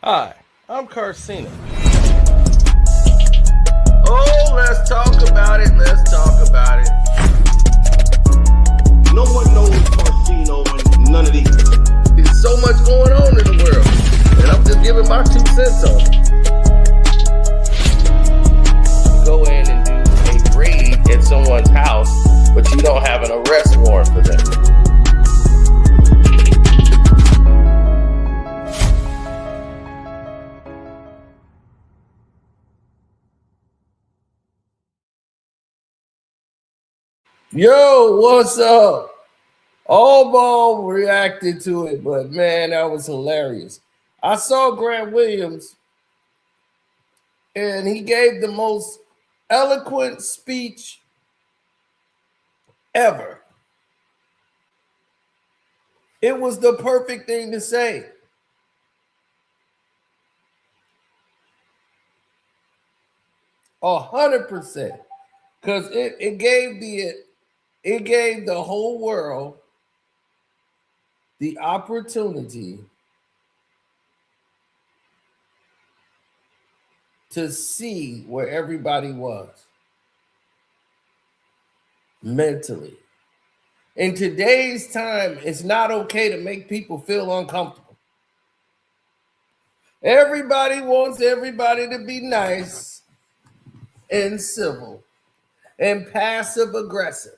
Hi, I'm Carcina. Oh, let's talk about it. Let's talk about it. No one knows Carcino and none of these. There's so much going on in the world, and I'm just giving my 2 cents on it. Go in and do a raid at someone's house, but you don't have an arrest warrant for them. Yo, what's up? All ball reacted to it, but man, that was hilarious. I saw Grant Williams, and he gave the most eloquent speech ever. It was the perfect thing to say. A 100%. Because it gave the whole world the opportunity to see where everybody was mentally. In today's time, it's not okay to make people feel uncomfortable. Everybody wants everybody to be nice and civil and passive aggressive.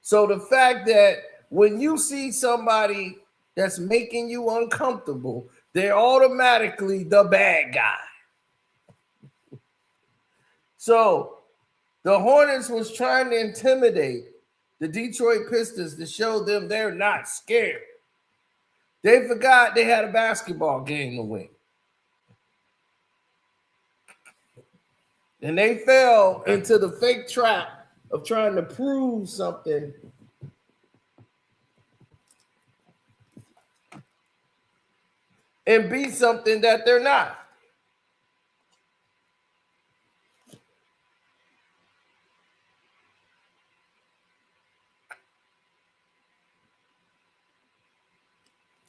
So the fact that when you see somebody that's making you uncomfortable, they're automatically the bad guy. So the Hornets was trying to intimidate the Detroit Pistons to show them they're not scared. They forgot they had a basketball game to win. And they fell into the fake trap of trying to prove something and be something that they're not.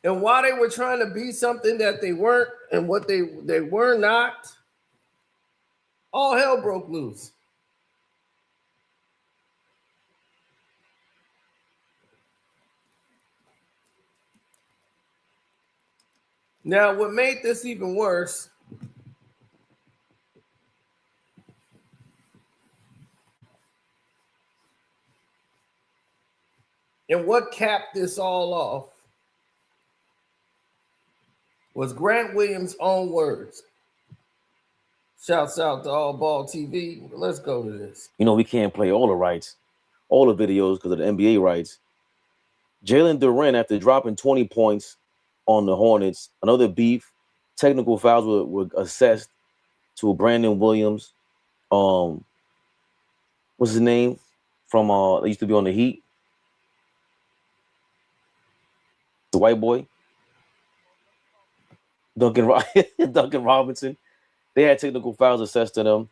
And while they were trying to be something that they weren't and what they were not, all hell broke loose. Now, what made this even worse and what capped this all off was Grant Williams' own words. Shouts out to All Ball TV. Let's go to this. You know, we can't play all the rights, all the videos because of the NBA rights. Jalen Duren, after dropping 20 points on the Hornets, another beef, technical fouls were assessed to Brandon Williams. What's his name? From they used to be on the Heat. The white boy. Duncan Robinson. They had technical fouls assessed to them.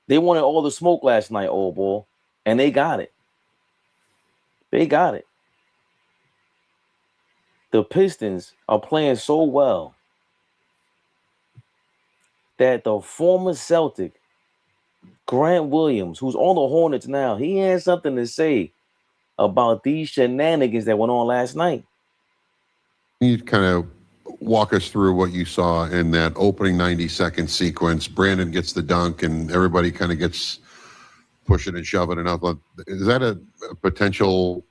They wanted all the smoke last night, old ball, and they got it. They got it. The Pistons are playing so well that the former Celtic, Grant Williams, who's on the Hornets now, he has something to say about these shenanigans that went on last night. You kind of walk us through what you saw in that opening 90-second sequence. Brandon gets the dunk, and everybody kind of gets pushing and shoving and up. Is that a potential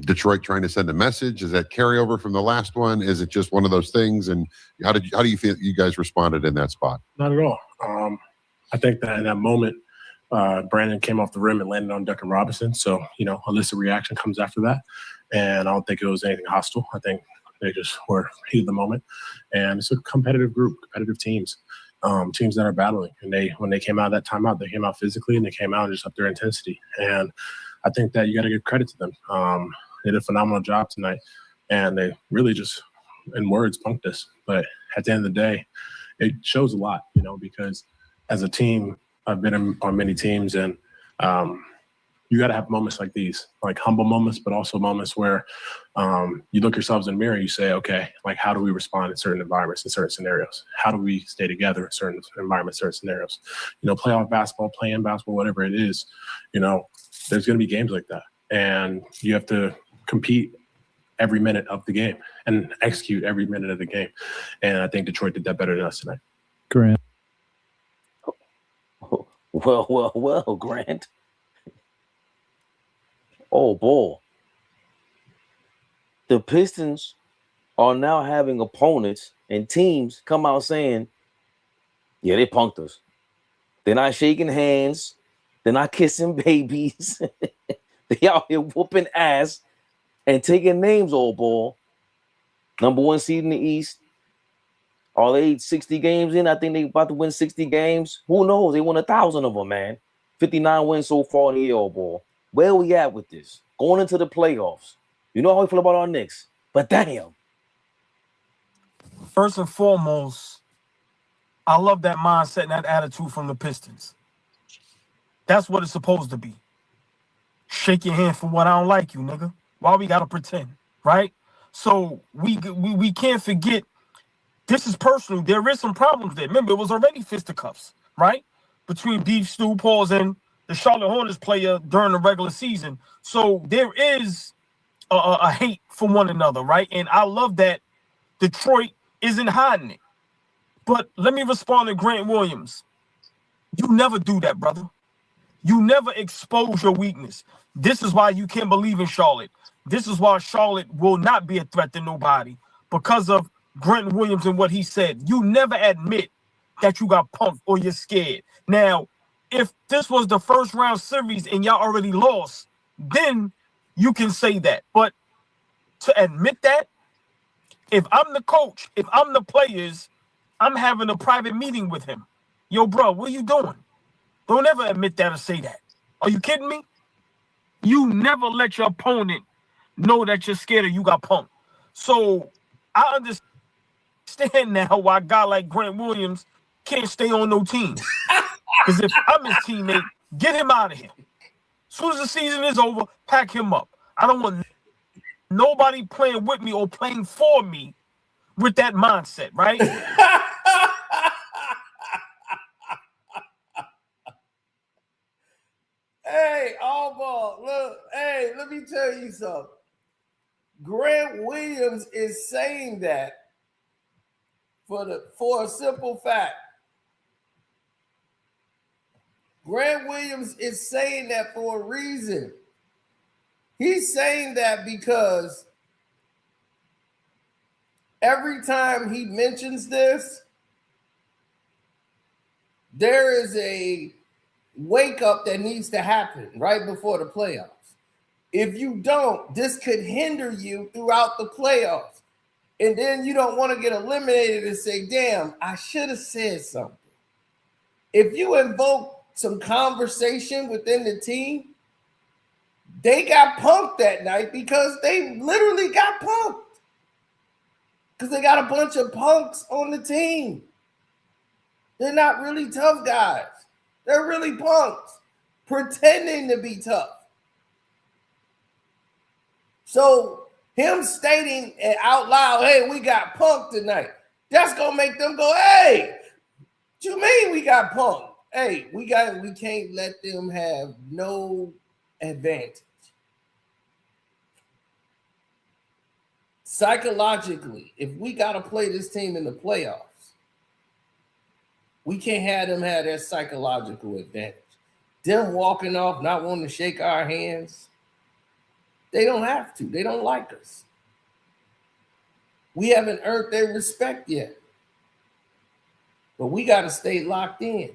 Detroit trying to send a message? Is that carryover from the last one? Is it just one of those things? And how do you feel you guys responded in that spot? Not at all. I think that in that moment, Brandon came off the rim and landed on Duncan Robinson. So, a list of reaction comes after that. And I don't think it was anything hostile. I think they just were heat of the moment. And it's a competitive group, competitive teams, teams that are battling. And when they came out of that timeout, they came out physically and they came out and just up their intensity. And I think that you got to give credit to them. They did a phenomenal job tonight. And they really just, in words, punked us. But at the end of the day, it shows a lot, because as a team, I've been on many teams, and you got to have moments like these, like humble moments, but also moments where you look yourselves in the mirror and you say, okay, like how do we respond in certain environments, in certain scenarios? How do we stay together in certain environments, certain scenarios? Playoff basketball, play-in basketball, whatever it is, there's going to be games like that. And you have to compete every minute of the game and execute every minute of the game. And I think Detroit did that better than us tonight. Grant. Well, Grant. Oh, boy. The Pistons are now having opponents and teams come out saying, yeah, they punked us. They're not shaking hands. They're not kissing babies. They out here whooping ass and taking names, old boy. Number 1 seed in the East. Are they 60 games in? I think they about to win 60 games. Who knows? They won 1,000 of them, man. 59 wins so far in the year, old boy. Where we at with this? Going into the playoffs. You know how we feel about our Knicks. But damn. First and foremost, I love that mindset and that attitude from the Pistons. That's what it's supposed to be. Shake your hand for what I don't like you, nigga. Why we gotta pretend, right? So we can't forget this is personal. There is some problems there. Remember, it was already fisticuffs, right? Between Beef Stew Paws and the Charlotte Hornets player during the regular season. So there is a hate for one another, right? And I love that Detroit isn't hiding it. But let me respond to Grant Williams. You never do that, brother. You never expose your weakness. This is why you can't believe in Charlotte. This is why Charlotte will not be a threat to nobody because of Grant Williams and what he said. You never admit that you got punked or you're scared. Now, if this was the first round series and y'all already lost, then you can say that. But to admit that, if I'm the coach, if I'm the players, I'm having a private meeting with him. Yo, bro, what are you doing? Don't ever admit that or say that. Are you kidding me? You never let your opponent know that you're scared or you got punked. So I understand now why a guy like Grant Williams can't stay on no team. Because if I'm his teammate, get him out of here. As soon as the season is over, pack him up. I don't want nobody playing with me or playing for me with that mindset, right? Hey, all ball. Look, hey, let me tell you something. Grant Williams is saying that for a simple fact. Grant Williams is saying that for a reason. He's saying that because every time he mentions this, there is a wake up that needs to happen right before the playoffs. If you don't, this could hinder you throughout the playoffs. And then you don't want to get eliminated and say, damn, I should have said something. If you invoke some conversation within the team, they got punked that night because they literally got punked. Because they got a bunch of punks on the team. They're not really tough guys. They're really punks pretending to be tough. So him stating it out loud, hey, we got punked tonight, that's going to make them go, hey, what you mean we got punked? Hey, we can't let them have no advantage. Psychologically, if we got to play this team in the playoffs, we can't have them have that psychological advantage. Them walking off, not wanting to shake our hands, they don't have to. They don't like us. We haven't earned their respect yet. But we got to stay locked in.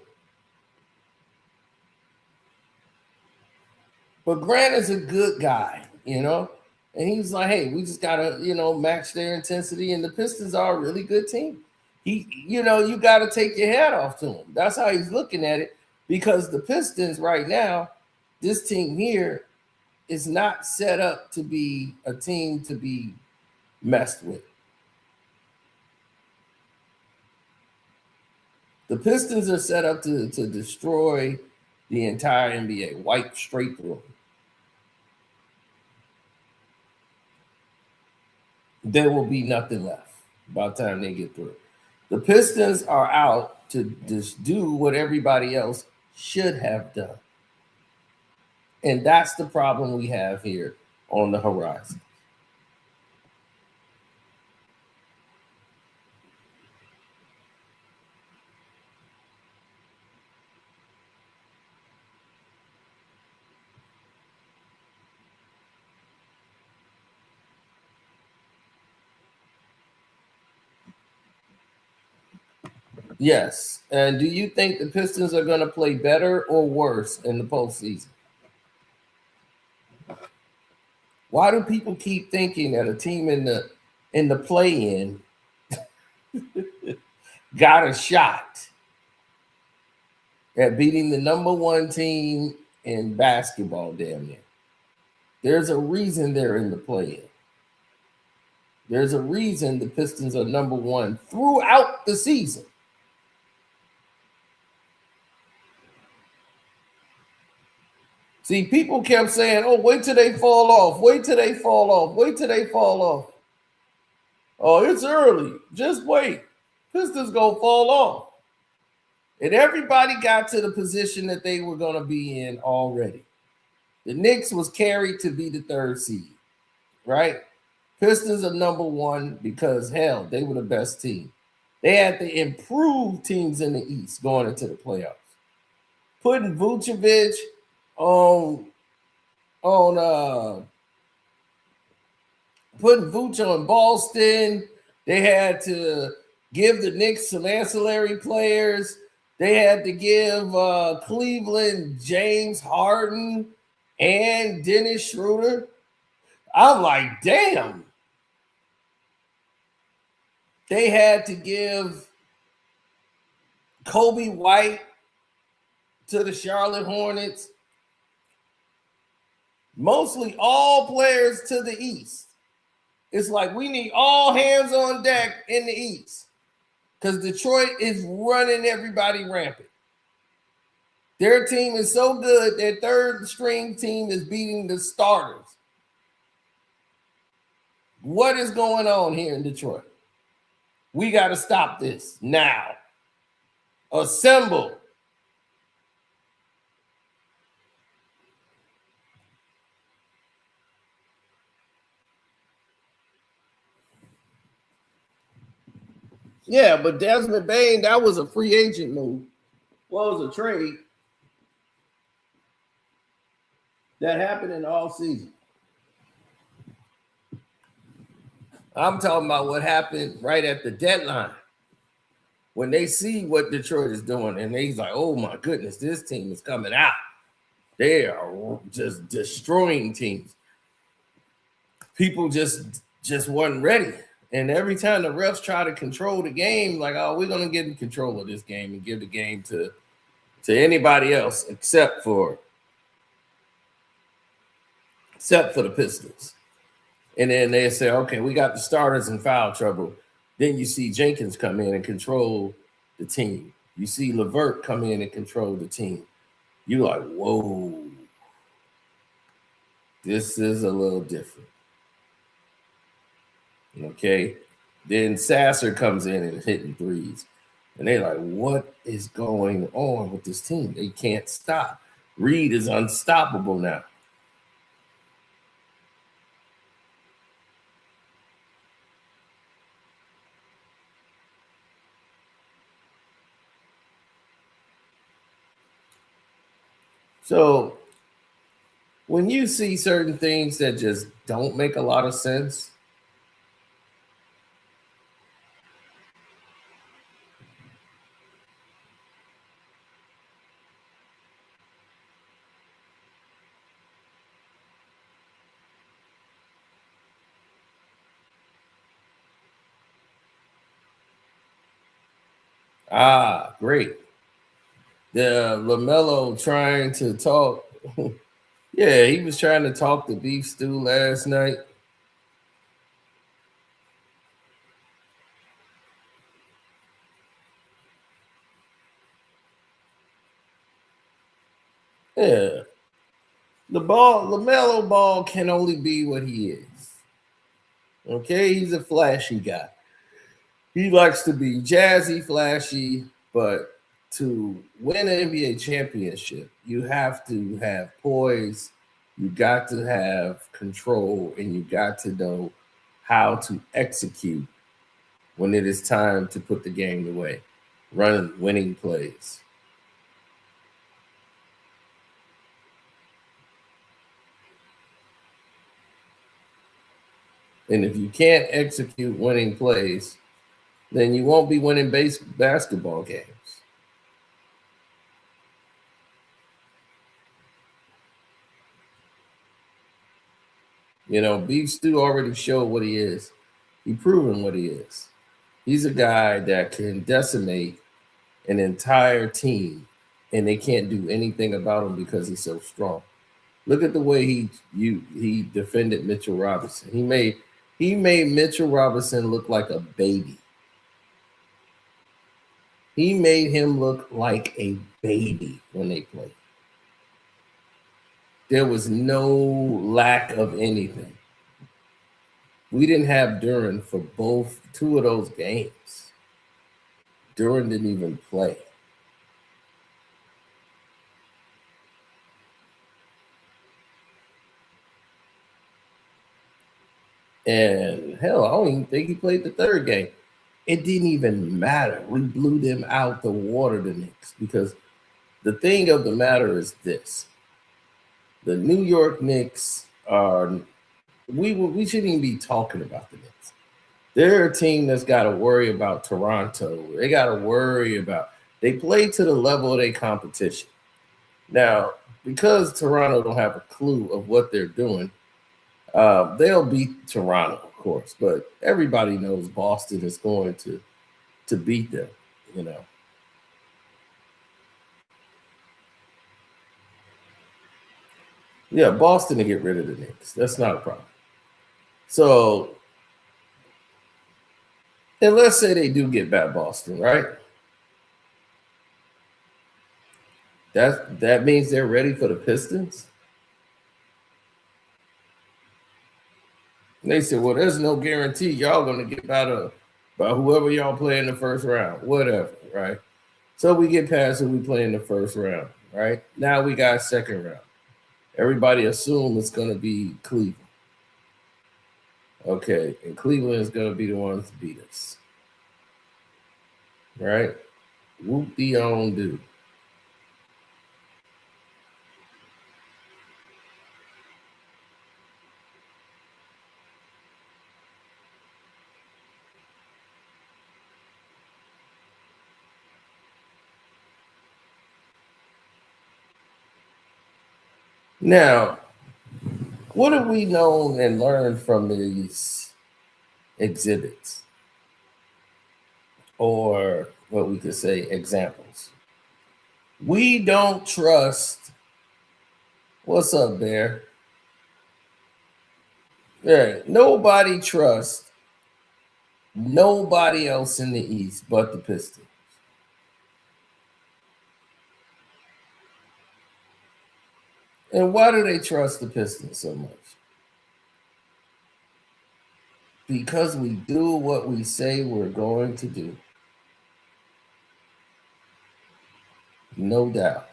But Grant is a good guy, and he's like, hey, we just got to, match their intensity. And the Pistons are a really good team. You got to take your hat off to him. That's how he's looking at it, because the Pistons right now, this team here is not set up to be a team to be messed with. The Pistons are set up to destroy the entire NBA, wipe straight through them. there will be nothing left by the time they get through. The Pistons are out to just do what everybody else should have done. And that's the problem we have here on the horizon. Yes. And do you think the Pistons are going to play better or worse in the postseason? Why do people keep thinking that a team in the play-in got a shot at beating the number one team in basketball damn near? There's a reason they're in the play-in. There's a reason the Pistons are number one throughout the season. See, people kept saying, oh, wait till they fall off. Wait till they fall off. Wait till they fall off. Oh, it's early. Just wait. Pistons gonna fall off. And everybody got to the position that they were going to be in already. The Knicks was carried to be the third seed, right? Pistons are number one because, hell, they were the best team. They had the improved teams in the East going into the playoffs. Putting Vucevic putting Vuce on Boston. They had to give the Knicks some ancillary players. They had to give Cleveland James Harden and Dennis Schroeder. I'm like, damn. They had to give Kobe White to the Charlotte Hornets. Mostly all players to the East. It's like we need all hands on deck in the East because Detroit is running everybody rampant. Their team is so good, their third string team is beating the starters. What is going on here in Detroit? We got to stop this now. Assemble. Yeah, but Desmond Bane, that was a free agent move. Well, it was a trade that happened in the offseason. I'm talking about what happened right at the deadline. When they see what Detroit is doing, and they's like, oh my goodness, this team is coming out. They are just destroying teams. People just wasn't ready. And every time the refs try to control the game, like, oh, we're going to get in control of this game and give the game to anybody else except for the Pistons. And then they say, okay, we got the starters in foul trouble. Then you see Jenkins come in and control the team. You see LeVert come in and control the team. You're like, whoa, this is a little different. Okay. Then Sasser comes in and hitting threes. And they're like, what is going on with this team? They can't stop. Reed is unstoppable now. So when you see certain things that just don't make a lot of sense, great. The LaMelo trying to talk. Yeah, he was trying to talk to Beef Stew last night. Yeah. LaMelo Ball can only be what he is. Okay, he's a flashy guy. He likes to be jazzy, flashy, but to win an NBA championship, you have to have poise, you got to have control, and you got to know how to execute when it is time to put the game away, run winning plays. And if you can't execute winning plays, then you won't be winning basketball games. You know, Beef Stew already showed what he is. He's proven what he is. He's a guy that can decimate an entire team, and they can't do anything about him because he's so strong. Look at the way he defended Mitchell Robinson. He made Mitchell Robinson look like a baby. He made him look like a baby when they played. There was no lack of anything. We didn't have Duran for two of those games. Duran didn't even play. And hell, I don't even think he played the third game. It didn't even matter. We blew them out the water, the Knicks, because the thing of the matter is this. The New York Knicks are, we shouldn't even be talking about the Knicks. They're a team that's got to worry about Toronto. They got to worry about, they play to the level of their competition. Now, because Toronto don't have a clue of what they're doing, they'll beat Toronto, of course, but everybody knows Boston is going to beat them, you know. Yeah, Boston to get rid of the Knicks. That's not a problem. So, and let's say they do get back Boston, right? That means they're ready for the Pistons. And they said, well, there's no guarantee y'all going to get by whoever y'all play in the first round, whatever, right? So we get past who we play in the first round, right? Now we got second round. Everybody assume it's going to be Cleveland. Okay, and Cleveland is going to be the ones to beat us. Right? Whoop-de-on-do. Now, what have we known and learned from these exhibits? Or what we could say, examples. We don't trust. What's up, Bear? Yeah, nobody trusts nobody else in the East but the Pistons. And why do they trust the Pistons so much? Because we do what we say we're going to do. No doubt.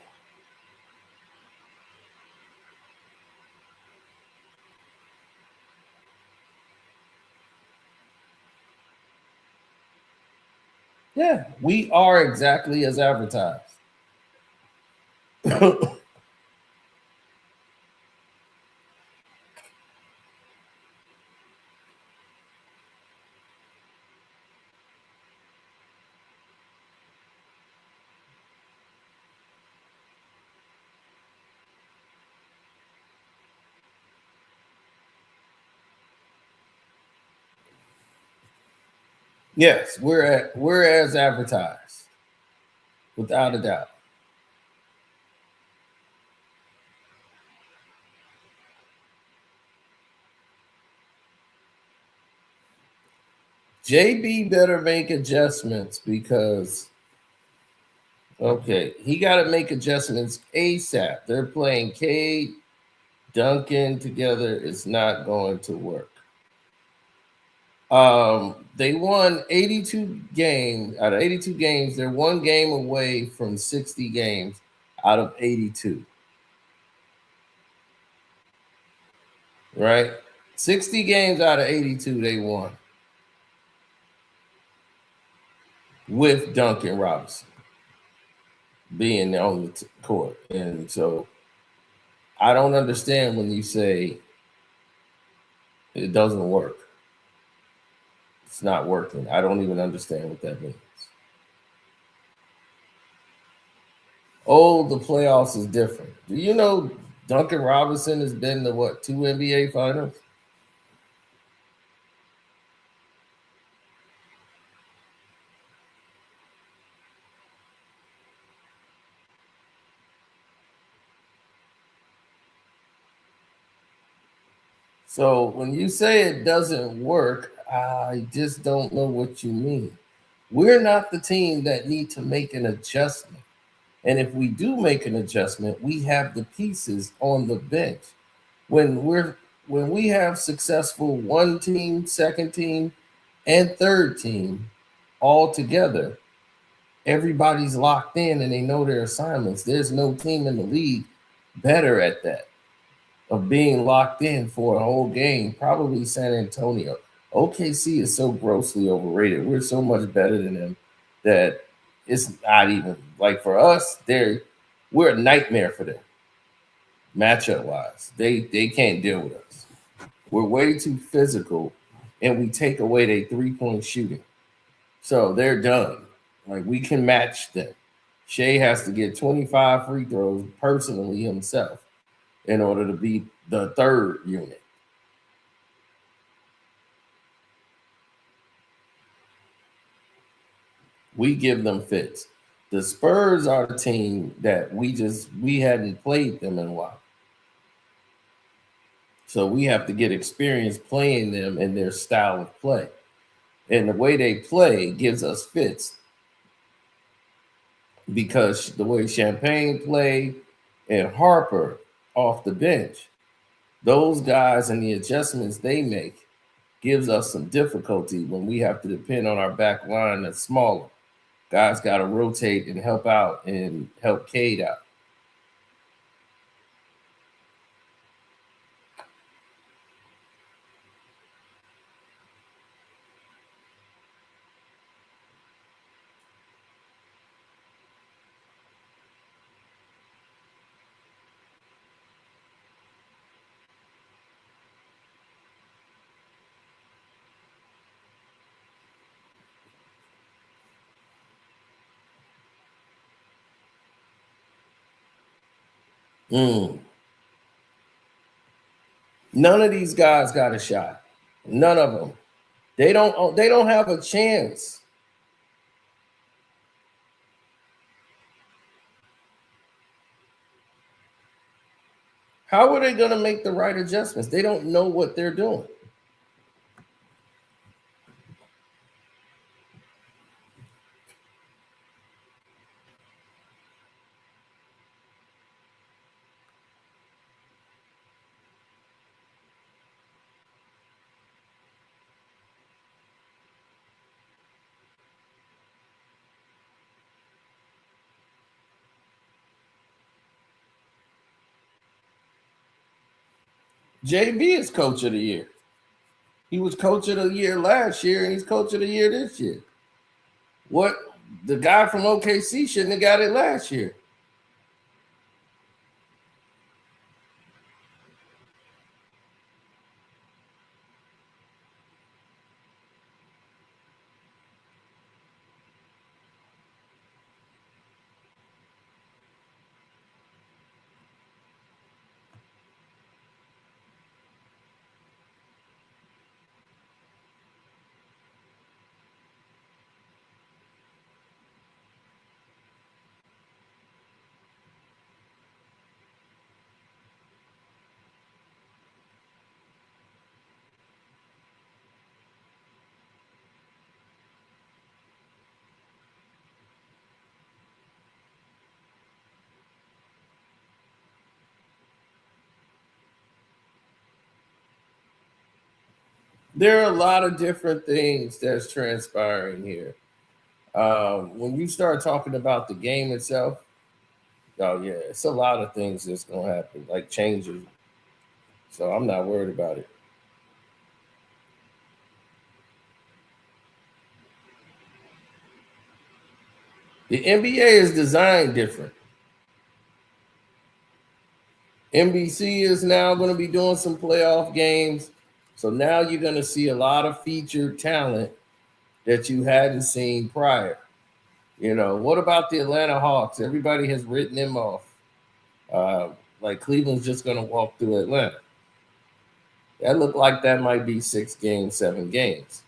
Yeah, we are exactly as advertised. Yes, we're as advertised, without a doubt. JB better make adjustments because, okay, he got to make adjustments ASAP. They're playing Cade, Duncan together. It's not going to work. They won 82 games. Out of 82 games, they're one game away from 60 games out of 82. Right? 60 games out of 82 they won with Duncan Robinson being on the court. And so I don't understand when you say it doesn't work. It's not working. I don't even understand what that means. Oh, the playoffs is different. Do you know Duncan Robinson has been to what, 2 NBA finals? So when you say it doesn't work, I just don't know what you mean. We're not the team that need to make an adjustment. And if we do make an adjustment, we have the pieces on the bench. When we have successful one team, second team, and third team all together, everybody's locked in and they know their assignments. There's no team in the league better at that, of being locked in for a whole game. Probably San Antonio. OKC is so grossly overrated. We're so much better than them that it's not even like, for us, we're a nightmare for them matchup wise. They can't deal with us. We're way too physical, and we take away their 3-point shooting. So they're done. Like, we can match them. Shea has to get 25 free throws personally himself in order to beat the third unit. We give them fits. The Spurs are the team that we hadn't played them in a while. So we have to get experience playing them in their style of play. And the way they play gives us fits, because the way Champagne play and Harper off the bench, those guys and the adjustments they make gives us some difficulty when we have to depend on our back line that's smaller. Guys got to rotate and help out and help Cade out. None of these guys got a shot. None of them. They don't have a chance. How are they going to make the right adjustments? They don't know what they're doing. JB is coach of the year. He was coach of the year last year, and he's coach of the year this year. What? The guy from OKC shouldn't have got it last year. There are a lot of different things that's transpiring here. When you start talking about the game itself, oh yeah, it's a lot of things that's gonna happen, like changes. So I'm not worried about it. The NBA is designed different. NBC is now going to be doing some playoff games. So now you're going to see a lot of featured talent that you hadn't seen prior. You know, what about the Atlanta Hawks? Everybody has written them off. Like Cleveland's just going to walk through Atlanta. That looked like that might be 6 games, 7 games.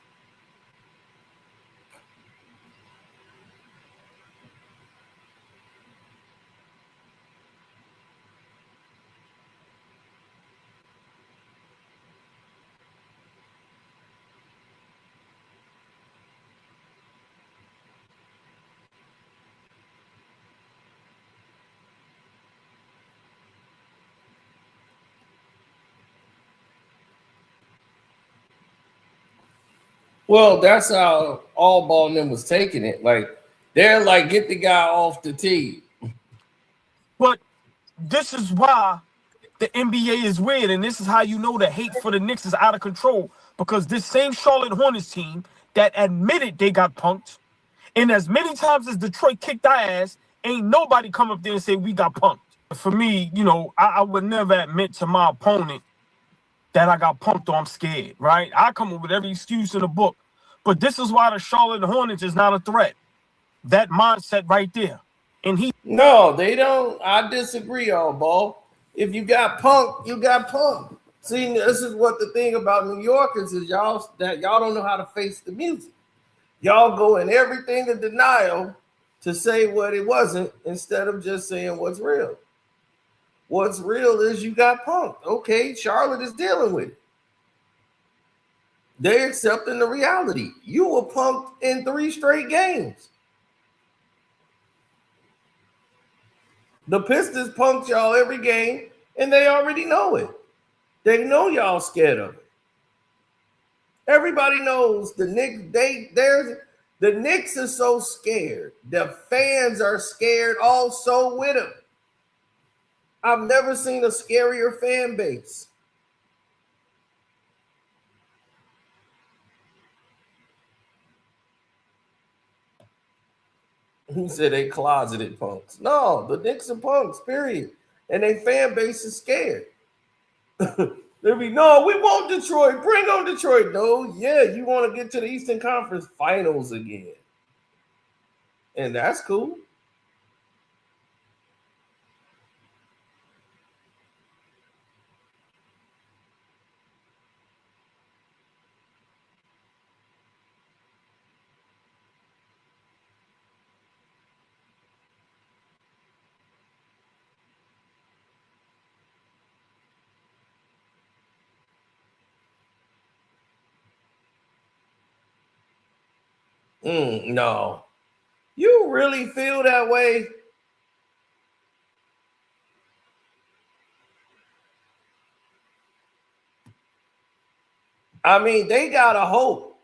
Well, that's how all ball and them was taking it. Like they're like, get the guy off the tee. But this is why the NBA is weird, and this is how you know the hate for the Knicks is out of control. Because this same Charlotte Hornets team that admitted they got punked, and as many times as Detroit kicked our ass, ain't nobody come up there and say we got punked. For me, you know, I would never admit to my opponent that I got punked or I'm scared, right? I come up with every excuse in the book. But this is why the Charlotte Hornets is not a threat. That mindset right there. And No, they don't. I disagree, all ball. If you got punked, you got punked. See, this is what the thing about New Yorkers is y'all don't know how to face the music. Y'all go in everything in denial to say what it wasn't instead of just saying what's real. What's real is you got punked. Okay, Charlotte is dealing with it. They're accepting the reality. You were punked in 3 straight games. The Pistons punked y'all every game, and they already know it. They know y'all scared of it. Everybody knows the Knicks. The Knicks are so scared. The fans are scared also with them. I've never seen a scarier fan base. Who said they closeted punks? No, the Knicks are punks, period. And their fan base is scared. They'll be, no, we want Detroit. Bring on Detroit. No, yeah, you want to get to the Eastern Conference Finals again. And that's cool. No. You really feel that way? I mean, they got a hope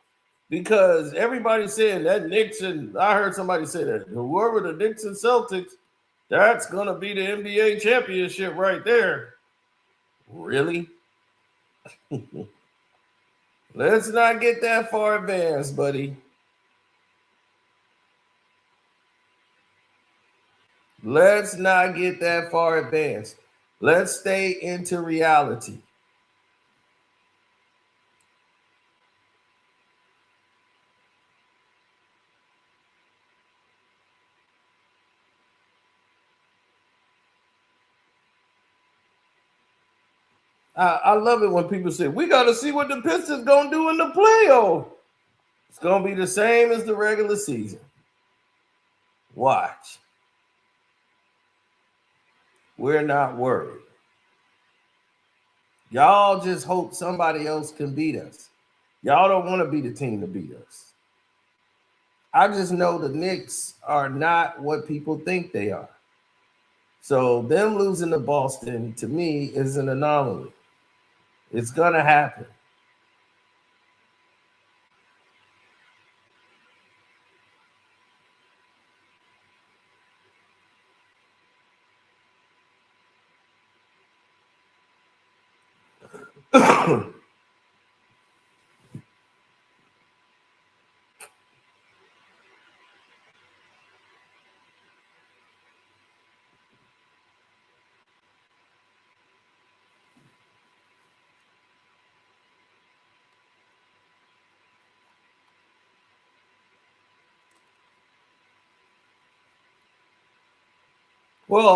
because everybody's saying that Knicks and I heard somebody say that whoever the Knicks and Celtics, that's going to be the NBA championship right there. Really? Let's not get that far advanced, buddy. Let's not get that far advanced. Let's stay into reality. I love it when people say, we got to see what the Pistons going to do in the playoff. It's going to be the same as the regular season. Watch. We're not worried. Y'all just hope somebody else can beat us. Y'all don't want to be the team to beat us. I just know the Knicks are not what people think they are. So them losing to Boston, to me, is an anomaly. It's going to happen. Well,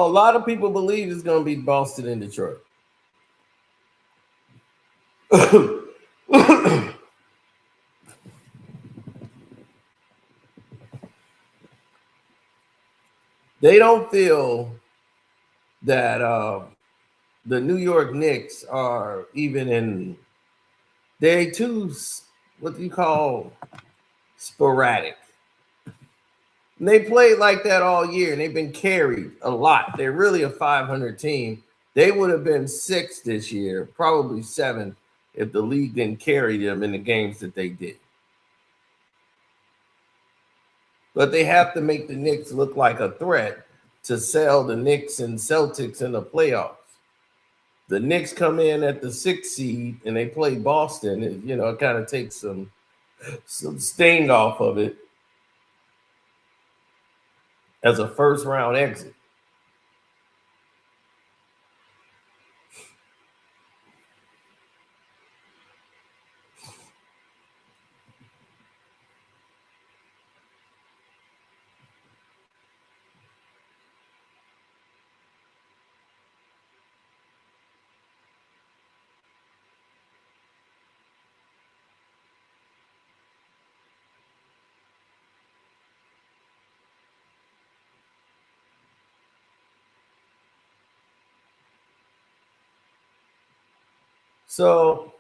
a lot of people believe it's going to be Boston and Detroit. They don't feel that the New York Knicks are even in. They're too, what do you call, sporadic. And they played like that all year, and they've been carried a lot. They're really a 500 team. They would have been 6 this year, probably 7, if the league didn't carry them in the games that they did. But they have to make the Knicks look like a threat to sell the Knicks and Celtics in the playoffs. The Knicks come in at the 6th seed and they play Boston. It kind of takes some sting off of it as a first round exit. So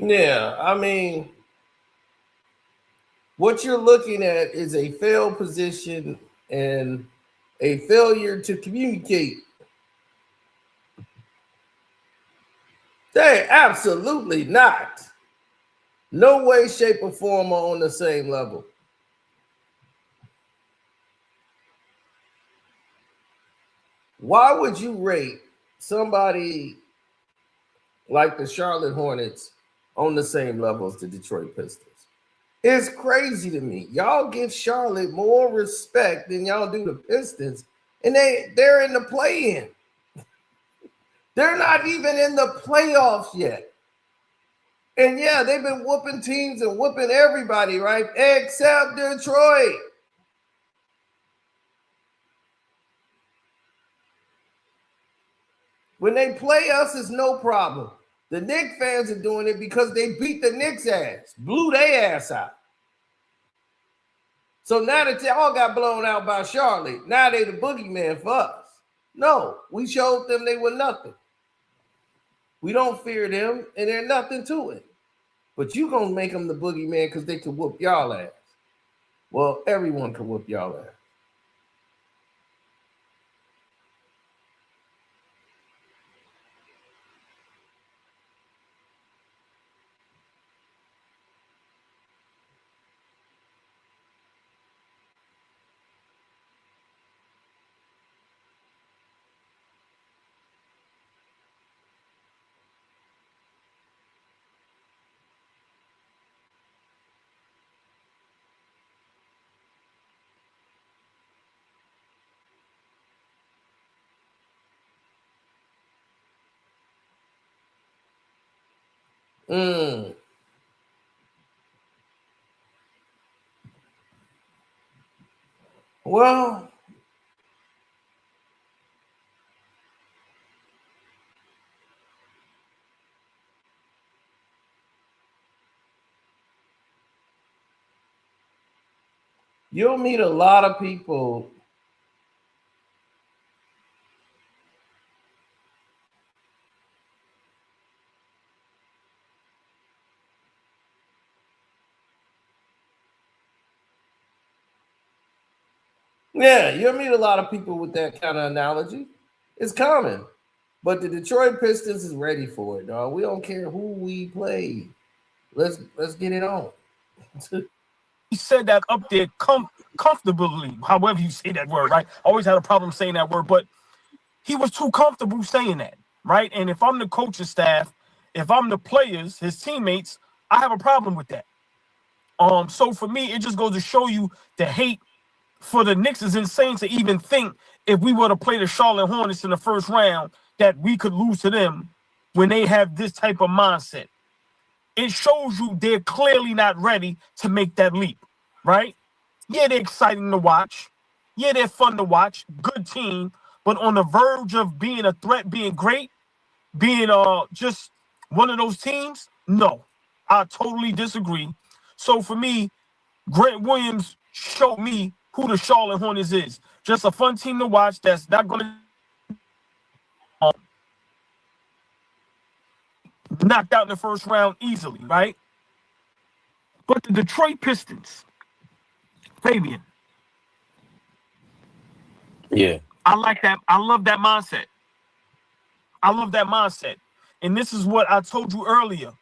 yeah, I mean, what you're looking at is a failed position and a failure to communicate. They absolutely not. No way, shape, or form are on the same level. Why would you rate somebody like the Charlotte Hornets on the same level as the Detroit Pistons? It's crazy to me. Y'all give Charlotte more respect than y'all do the Pistons, and they're in the play-in. They're not even in the playoffs yet. And yeah, they've been whooping teams and whooping everybody, right? Except Detroit. When they play us, it's no problem. The Knicks fans are doing it because they beat the Knicks ass, blew their ass out. So now that they all got blown out by Charlotte, now they the boogeyman for us. No, we showed them they were nothing. We don't fear them, and they're nothing to it. But you gonna make them the boogeyman because they can whoop y'all ass. Well, everyone can whoop y'all ass. Well, You'll meet a lot of people. Yeah, you'll meet a lot of people with that kind of analogy. It's common. But the Detroit Pistons is ready for it, dog. We don't care who we play. Let's get it on. He said that up there comfortably, however you say that word, right? I always had a problem saying that word, but he was too comfortable saying that, right? And if I'm the coaching staff, if I'm the players, his teammates, I have a problem with that. So for me, it just goes to show you the hate for the Knicks is insane to even think if we were to play the Charlotte Hornets in the first round that we could lose to them when they have this type of mindset. It shows you they're clearly not ready to make that leap, right? Yeah, they're exciting to watch. Yeah, they're fun to watch. Good team, but on the verge of being a threat, being great, being just one of those teams, no, I totally disagree. So for me, Grant Williams showed me who the Charlotte Hornets is. Just a fun team to watch that's not going to knocked out in the first round easily, right? But the Detroit Pistons, Fabian, Yeah. I like that. I love that mindset. I love that mindset. And this is what I told you earlier.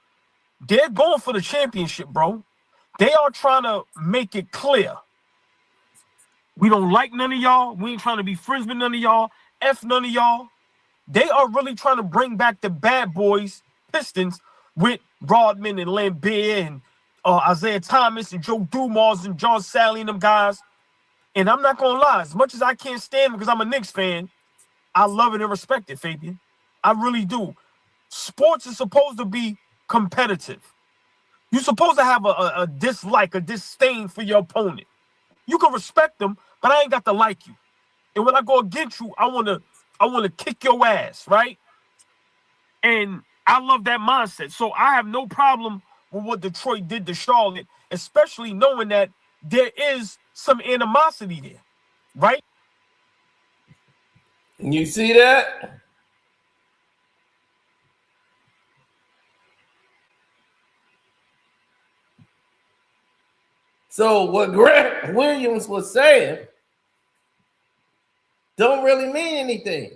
They're going for the championship, bro. They are trying to make it clear. We don't like none of y'all. We ain't trying to be friends with none of y'all. F none of y'all. They are really trying to bring back the bad boys, Pistons, with Rodman and Lambert and Isaiah Thomas and Joe Dumars and John Sally and them guys. And I'm not going to lie, as much as I can't stand them because I'm a Knicks fan, I love it and respect it, Fabian. I really do. Sports is supposed to be competitive. You're supposed to have a dislike, a disdain for your opponent. You can respect them, but I ain't got to like you. And when I go against you, I want to kick your ass, right? And I love that mindset. So I have no problem with what Detroit did to Charlotte, especially knowing that there is some animosity there, right? You see that? So what Grant Williams was saying don't really mean anything.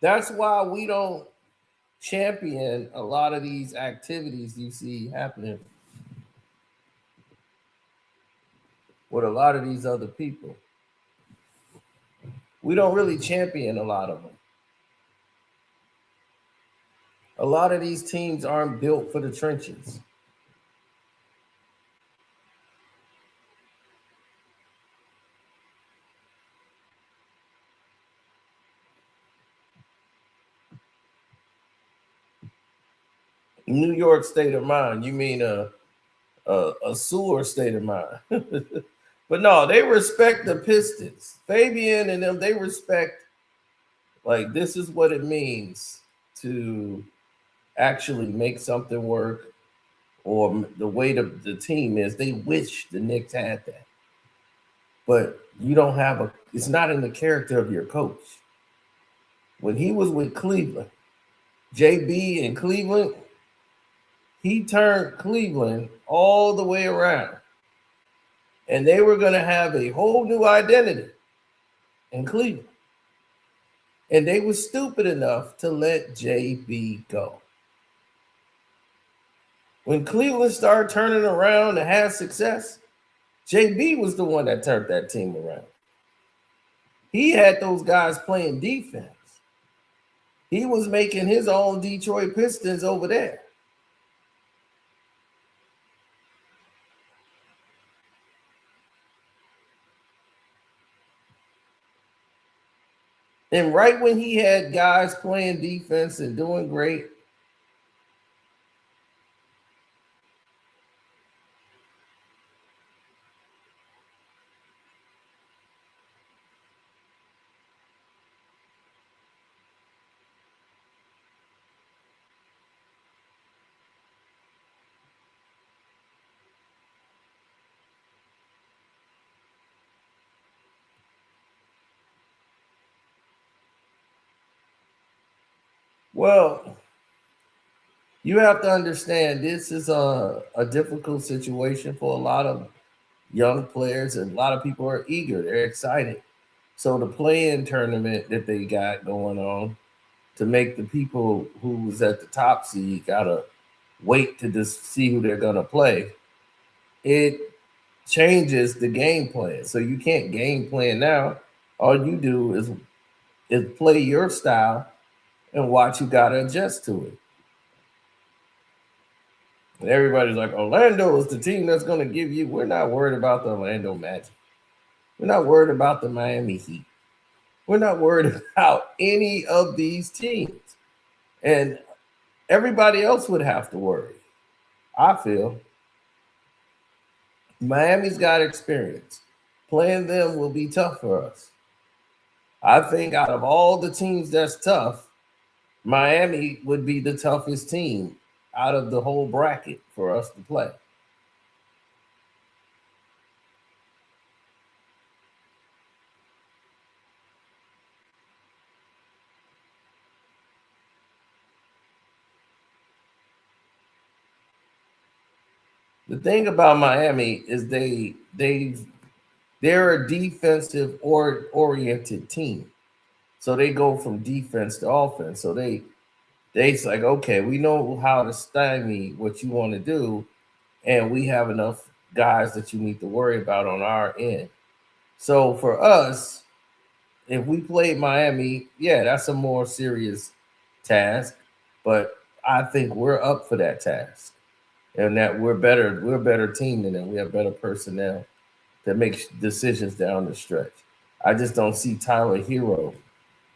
That's why we don't champion a lot of these activities you see happening with a lot of these other people. We don't really champion a lot of them. A lot of these teams aren't built for the trenches. New York state of mind. You mean a sewer state of mind. But no, they respect the Pistons. Fabian and them, they respect, like, this is what it means to actually make something work, or the way the team is. They wish the Knicks had that. But you don't have it's not in the character of your coach. When he was with Cleveland, JB in Cleveland, he turned Cleveland all the way around. And they were going to have a whole new identity in Cleveland. And they were stupid enough to let JB go. When Cleveland started turning around and had success, JB was the one that turned that team around. He had those guys playing defense. He was making his own Detroit Pistons over there. And right when he had guys playing defense and doing great, Well, you have to understand this is a difficult situation for a lot of young players, and a lot of people are eager. They're excited. So the play-in tournament that they got going on to make the people who's at the top seed gotta wait to just see who they're gonna play. It changes the game plan. So you can't game plan now. All you do is play your style and watch who gotta adjust to it. And everybody's like, Orlando is the team that's gonna give you. We're not worried about the Orlando Magic. We're not worried about the Miami Heat. We're not worried about any of these teams. And everybody else would have to worry. I feel Miami's got experience. Playing them will be tough for us. I think out of all the teams that's tough, Miami would be the toughest team out of the whole bracket for us to play. The thing about Miami is they're a defensive oriented team. So they go from defense to offense. So they's like, okay, we know how to stymie what you want to do, and we have enough guys that you need to worry about on our end. So for us, if we play Miami, yeah, that's a more serious task, but I think we're up for that task. And that we're a better team than them. We have better personnel that makes decisions down the stretch. I just don't see Tyler Hero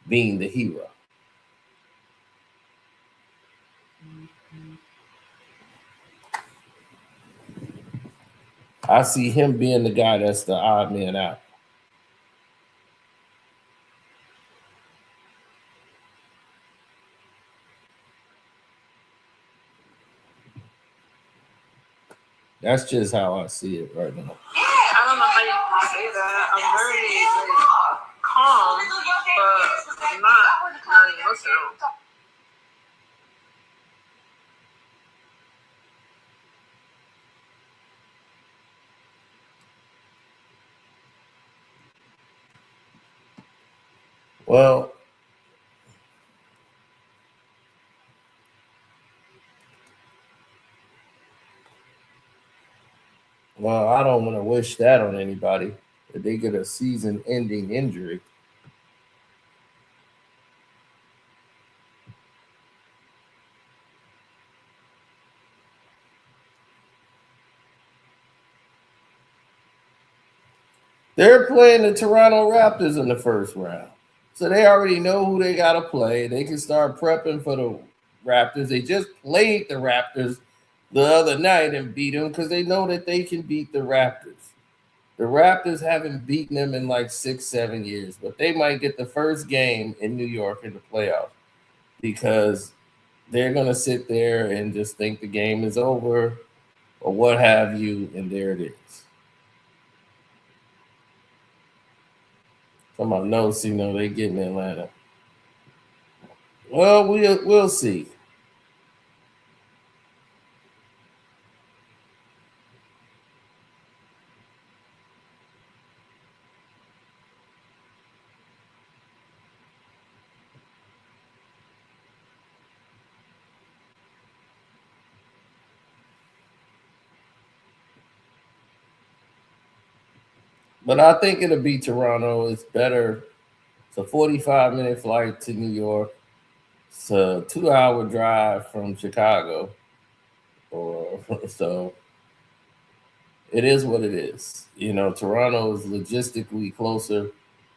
being the hero. I see him being the guy that's the odd man out. That's just how I see it right now. I don't know how you can say that. I'm very calm, but not emotional. Well, I don't want to wish that on anybody. If they get a season-ending injury, they're playing the Toronto Raptors in the first round. So they already know who they got to play. They can start prepping for the Raptors. They just played the Raptors the other night and beat them because they know that they can beat the Raptors. The Raptors haven't beaten them in like 6-7 years, but they might get the first game in New York in the playoffs because they're going to sit there and just think the game is over or what have you, and there it is. Come on, no, see, no, they get in Atlanta. Well, we'll see. But I think it'll be Toronto. It's better. It's a 45-minute flight to New York. It's a 2-hour drive from Chicago. Or so it is what it is. You know, Toronto is logistically closer.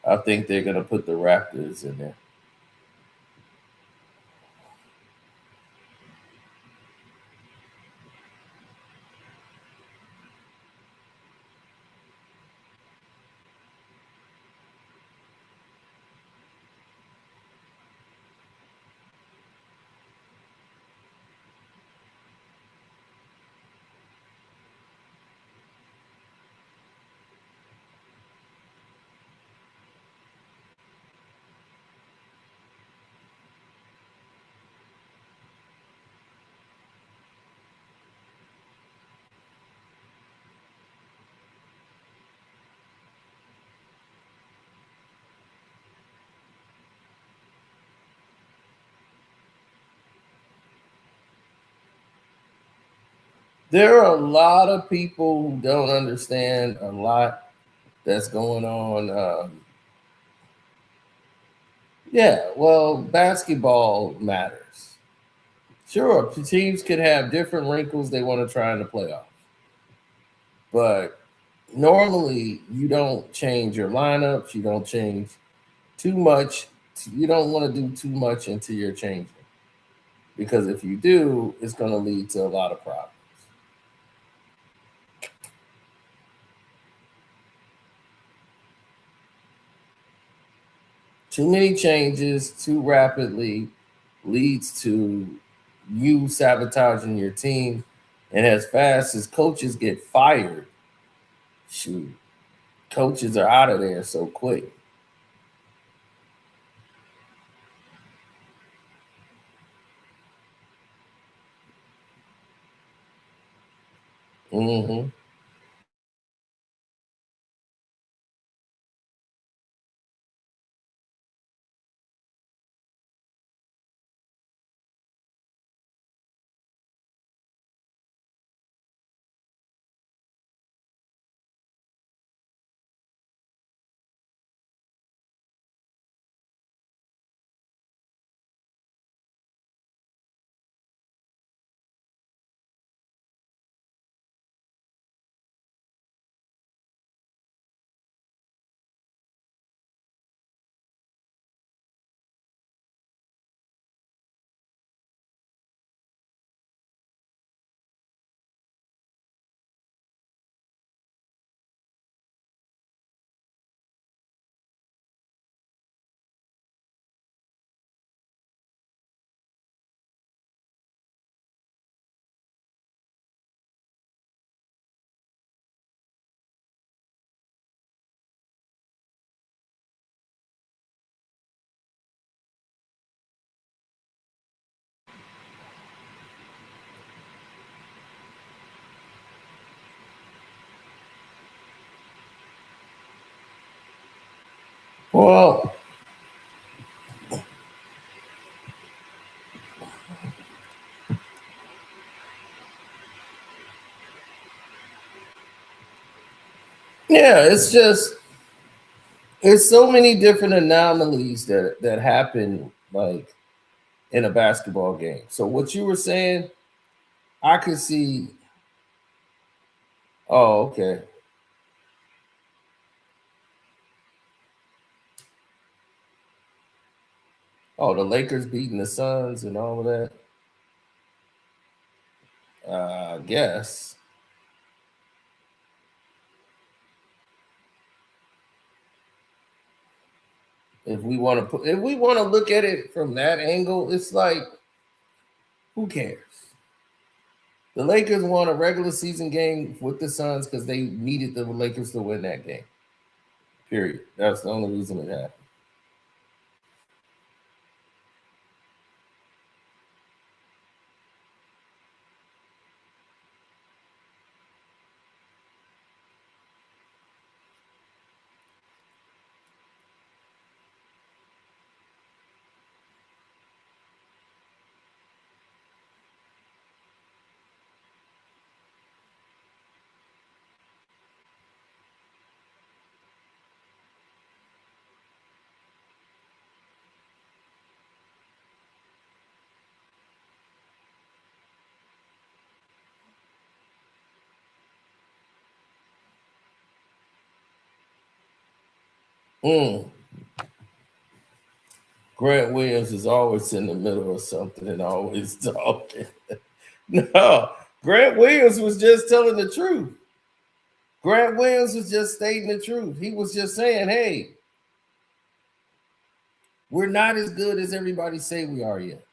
I think they're gonna put the Raptors in there. There are a lot of people who don't understand a lot that's going on. Yeah, well, basketball matters. Sure, teams could have different wrinkles they want to try in the playoffs, but normally you don't change your lineups. You don't change too much. You don't want to do too much until you're changing, because if you do, it's going to lead to a lot of problems. Too many changes too rapidly leads to you sabotaging your team. And as fast as coaches get fired, shoot, coaches are out of there so quick. Mm-hmm. Well, yeah, it's so many different anomalies that happen like in a basketball game. So what you were saying, I could see. Oh, okay. Oh, the Lakers beating the Suns and all of that. I guess if we want to look at it from that angle, it's like, who cares? The Lakers won a regular season game with the Suns because they needed the Lakers to win that game. Period. That's the only reason it happened. Mm. Grant Williams is always in the middle of something and always talking. No, Grant Williams was just telling the truth. Grant Williams was just stating the truth. He was just saying, hey, we're not as good as everybody say we are yet.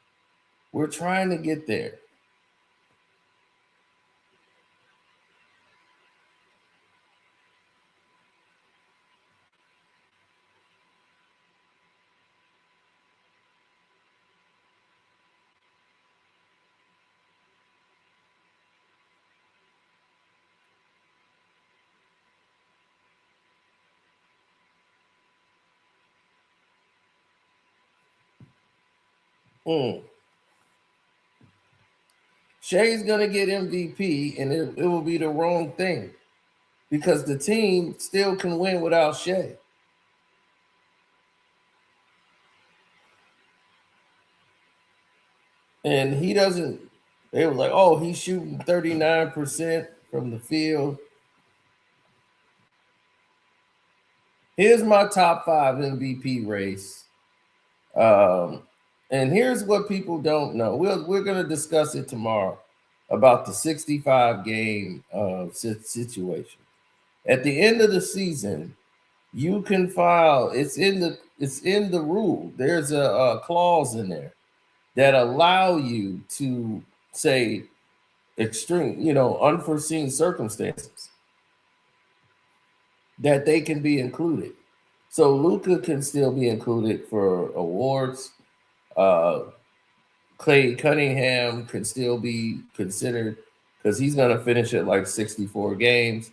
We're trying to get there. Mm. Shea's gonna get MVP, and it will be the wrong thing because the team still can win without Shea. And he doesn't. They were like, "Oh, he's shooting 39% from the field." Here's my top 5 MVP race. And here's what people don't know. We're going to discuss it tomorrow about the 65 game situation. At the end of the season, you can file. It's in the rule. There's a clause in there that allow you to say extreme, unforeseen circumstances that they can be included. So Luka can still be included for awards. Clay Cunningham can still be considered because he's going to finish at like 64 games.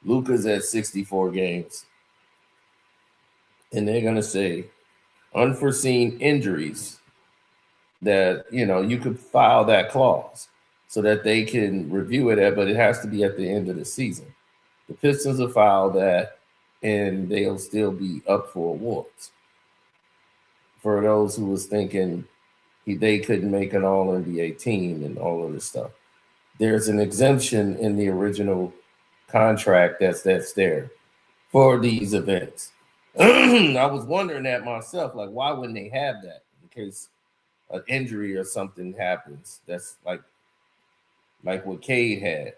Luka's at 64 games. And they're going to say unforeseen injuries that, you could file that clause so that they can review it, but it has to be at the end of the season. The Pistons will file that, and they'll still be up for awards. For those who was thinking they couldn't make an All-NBA team and all of this stuff, there's an exemption in the original contract that's there for these events. I was wondering that myself, like, why wouldn't they have that in case an injury or something happens? That's like what Cade had.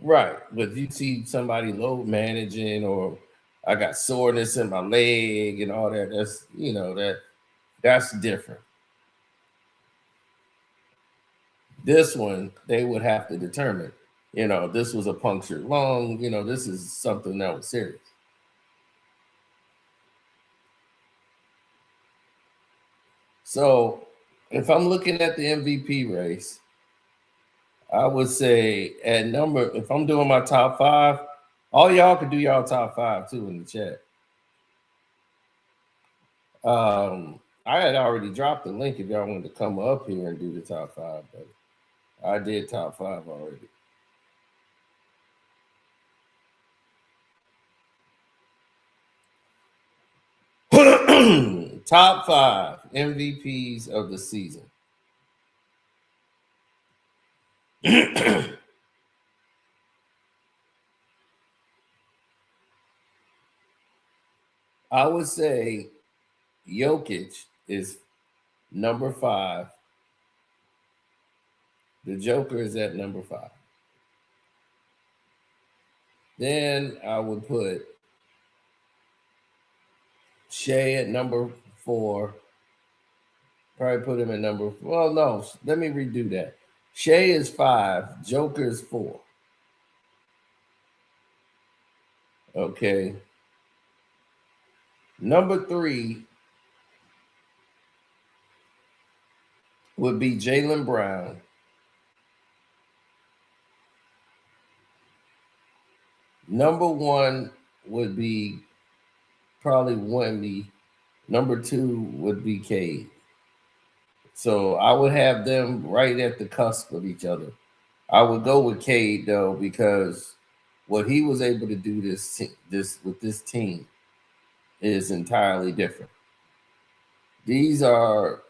Right, but if you see somebody load managing, or I got soreness in my leg and all that, that's different. This one, they would have to determine, this was a punctured lung, this is something that was serious. So if I'm looking at the MVP race, I would say if I'm doing my top 5, all y'all could do y'all top 5 too in the chat. I had already dropped the link if y'all wanted to come up here and do the top 5, but I did top 5 already. Top 5 MVPs of the season. I would say Jokic is number 5. The Joker is at number 5. Then I would put Shea at number 4. Probably put him at number. Well, no, let me redo that. Shea is 5. Joker is 4. Okay. Number 3 would be Jaylen Brown. Number 1 would be probably Wemby. Number 2 would be Cade. So I would have them right at the cusp of each other. I would go with Cade though, because what he was able to do with this team is entirely different. These are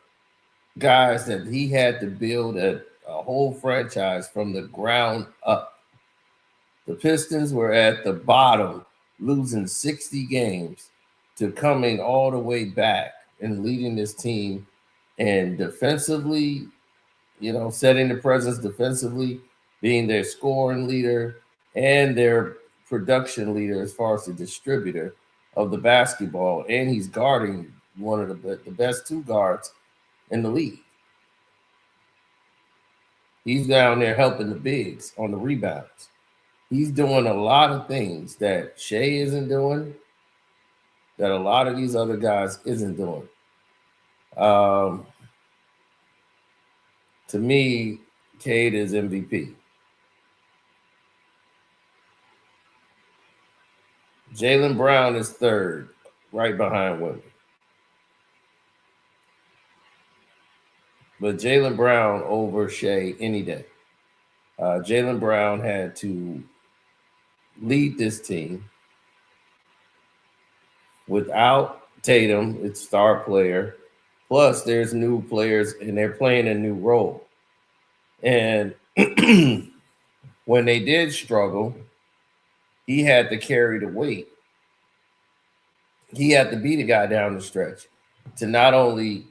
guys that he had to build a whole franchise from the ground up. The Pistons were at the bottom, losing 60 games, to coming all the way back and leading this team, and defensively, setting the presence defensively, being their scoring leader and their production leader as far as the distributor of the basketball. And he's guarding one of the best 2 guards in the league. He's down there helping the bigs on the rebounds. He's doing a lot of things that Shea isn't doing, that a lot of these other guys isn't doing. To me, Cade is MVP. Jaylen Brown is third, right behind Wemby. But Jaylen Brown over Shea any day. Jaylen Brown had to lead this team without Tatum, its star player. Plus, there's new players, and they're playing a new role. And when they did struggle, he had to carry the weight. He had to be the guy down the stretch to not only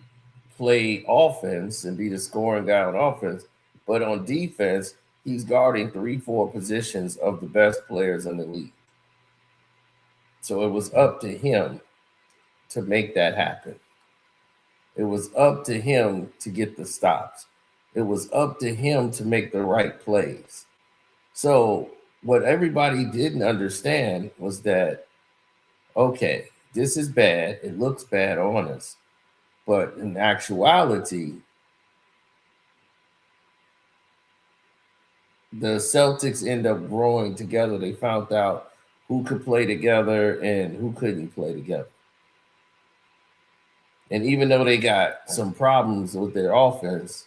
play offense and be the scoring guy on offense, but on defense, he's guarding 3-4 positions of the best players in the league. So it was up to him to make that happen. It was up to him to get the stops. It was up to him to make the right plays. So what everybody didn't understand was that, okay, this is bad. It looks bad on us. But in actuality, the Celtics end up growing together. They found out who could play together and who couldn't play together. And even though they got some problems with their offense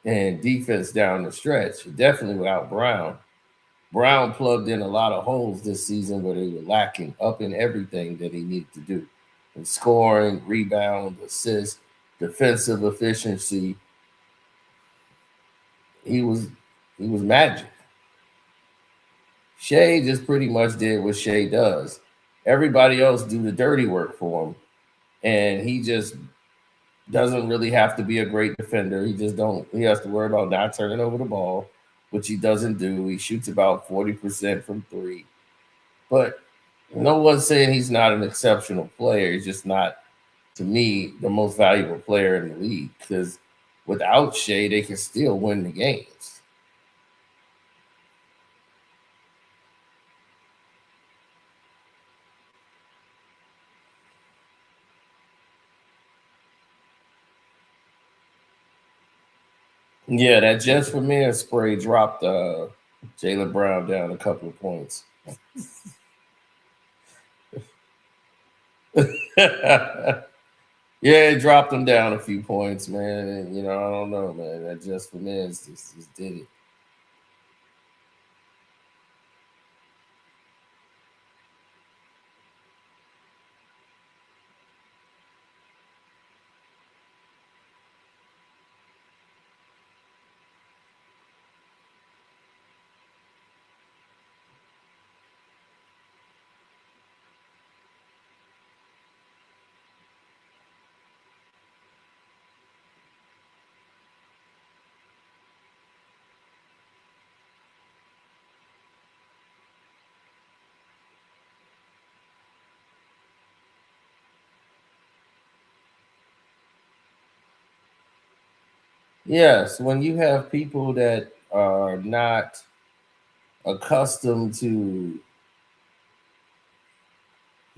and defense down the stretch, definitely without Brown, Brown plugged in a lot of holes this season where they were lacking up in everything that he needed to do. In scoring, rebound, assist, defensive efficiency. He was magic. Shea just pretty much did what Shea does. Everybody else do the dirty work for him. And he just doesn't really have to be a great defender. He has to worry about not turning over the ball, which he doesn't do. He shoots about 40% from three. But no one's saying he's not an exceptional player. He's just not, to me, the most valuable player in the league. Because without Shea, they can still win the games. Yeah, that Just for Men spray dropped Jaylen Brown down a couple of points. Yeah, it dropped him down a few points, man. And, I don't know, man. That Just for Men just did it. Yes, when you have people that are not accustomed to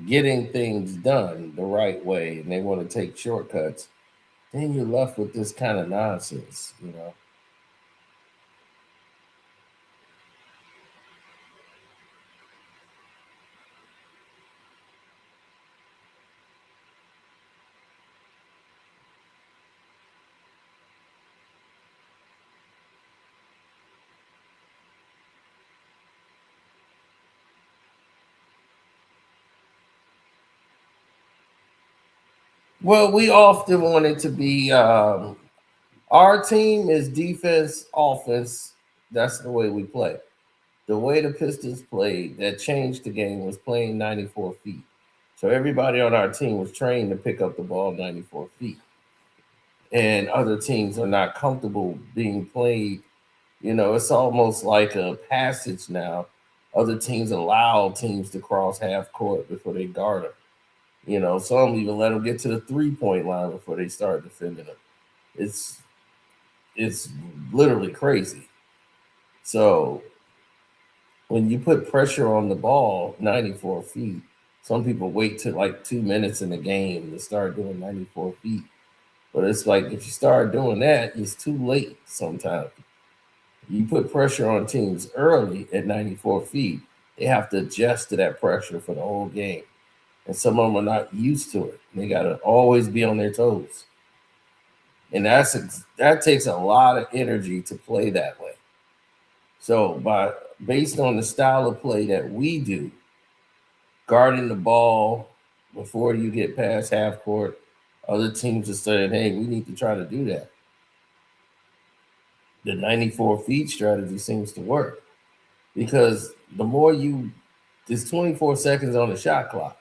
getting things done the right way and they want to take shortcuts, then you're left with this kind of nonsense, Well, we often want it to be our team is defense, offense. That's the way we play. The way the Pistons played that changed the game was playing 94 feet. So everybody on our team was trained to pick up the ball 94 feet. And other teams are not comfortable being played. It's almost like a passage now. Other teams allow teams to cross half court before they guard them. Some even let them get to the 3-point line before they start defending them. It's literally crazy. So when you put pressure on the ball 94 feet, some people wait till like 2 minutes in the game to start doing 94 feet. But it's like if you start doing that, it's too late sometimes. You put pressure on teams early at 94 feet, They have to adjust to that pressure for the whole game. And some of them are not used to it. They got to always be on their toes. And that takes a lot of energy to play that way. So based on the style of play that we do, guarding the ball before you get past half court, other teams are saying, hey, we need to try to do that. The 94 feet strategy seems to work because there's 24 seconds on the shot clock.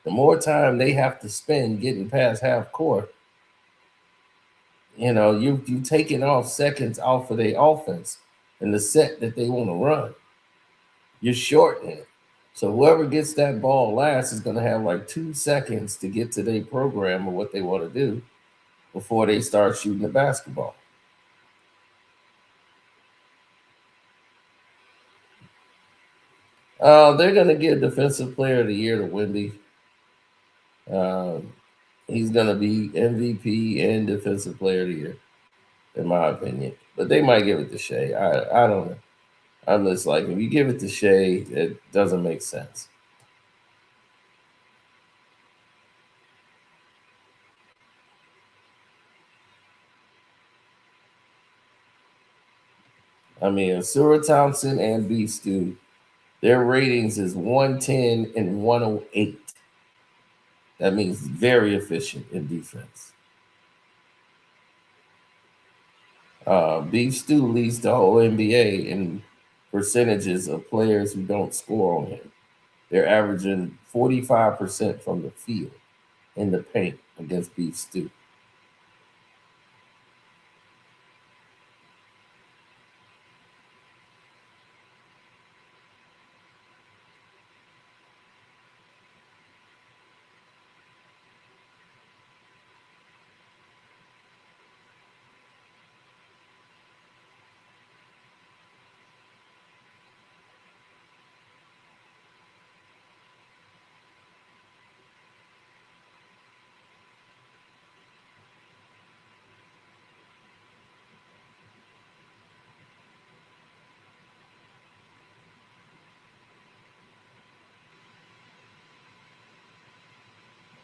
The more time they have to spend getting past half court, you taking off seconds off of their offense and the set that they want to run. You're shortening it. So whoever gets that ball last is going to have like 2 seconds to get to their program or what they want to do before they start shooting the basketball. They're going to give Defensive Player of the Year to Wemby. He's going to be MVP and Defensive Player of the Year, in my opinion. But they might give it to Shea. I don't know. I'm just like, if you give it to Shea, it doesn't make sense. I mean, Asura Thompson and Beef Stew, their ratings is 110 and 108. That means very efficient in defense. Beef Stew leads the whole NBA in percentages of players who don't score on him. They're averaging 45% from the field in the paint against Beef Stew.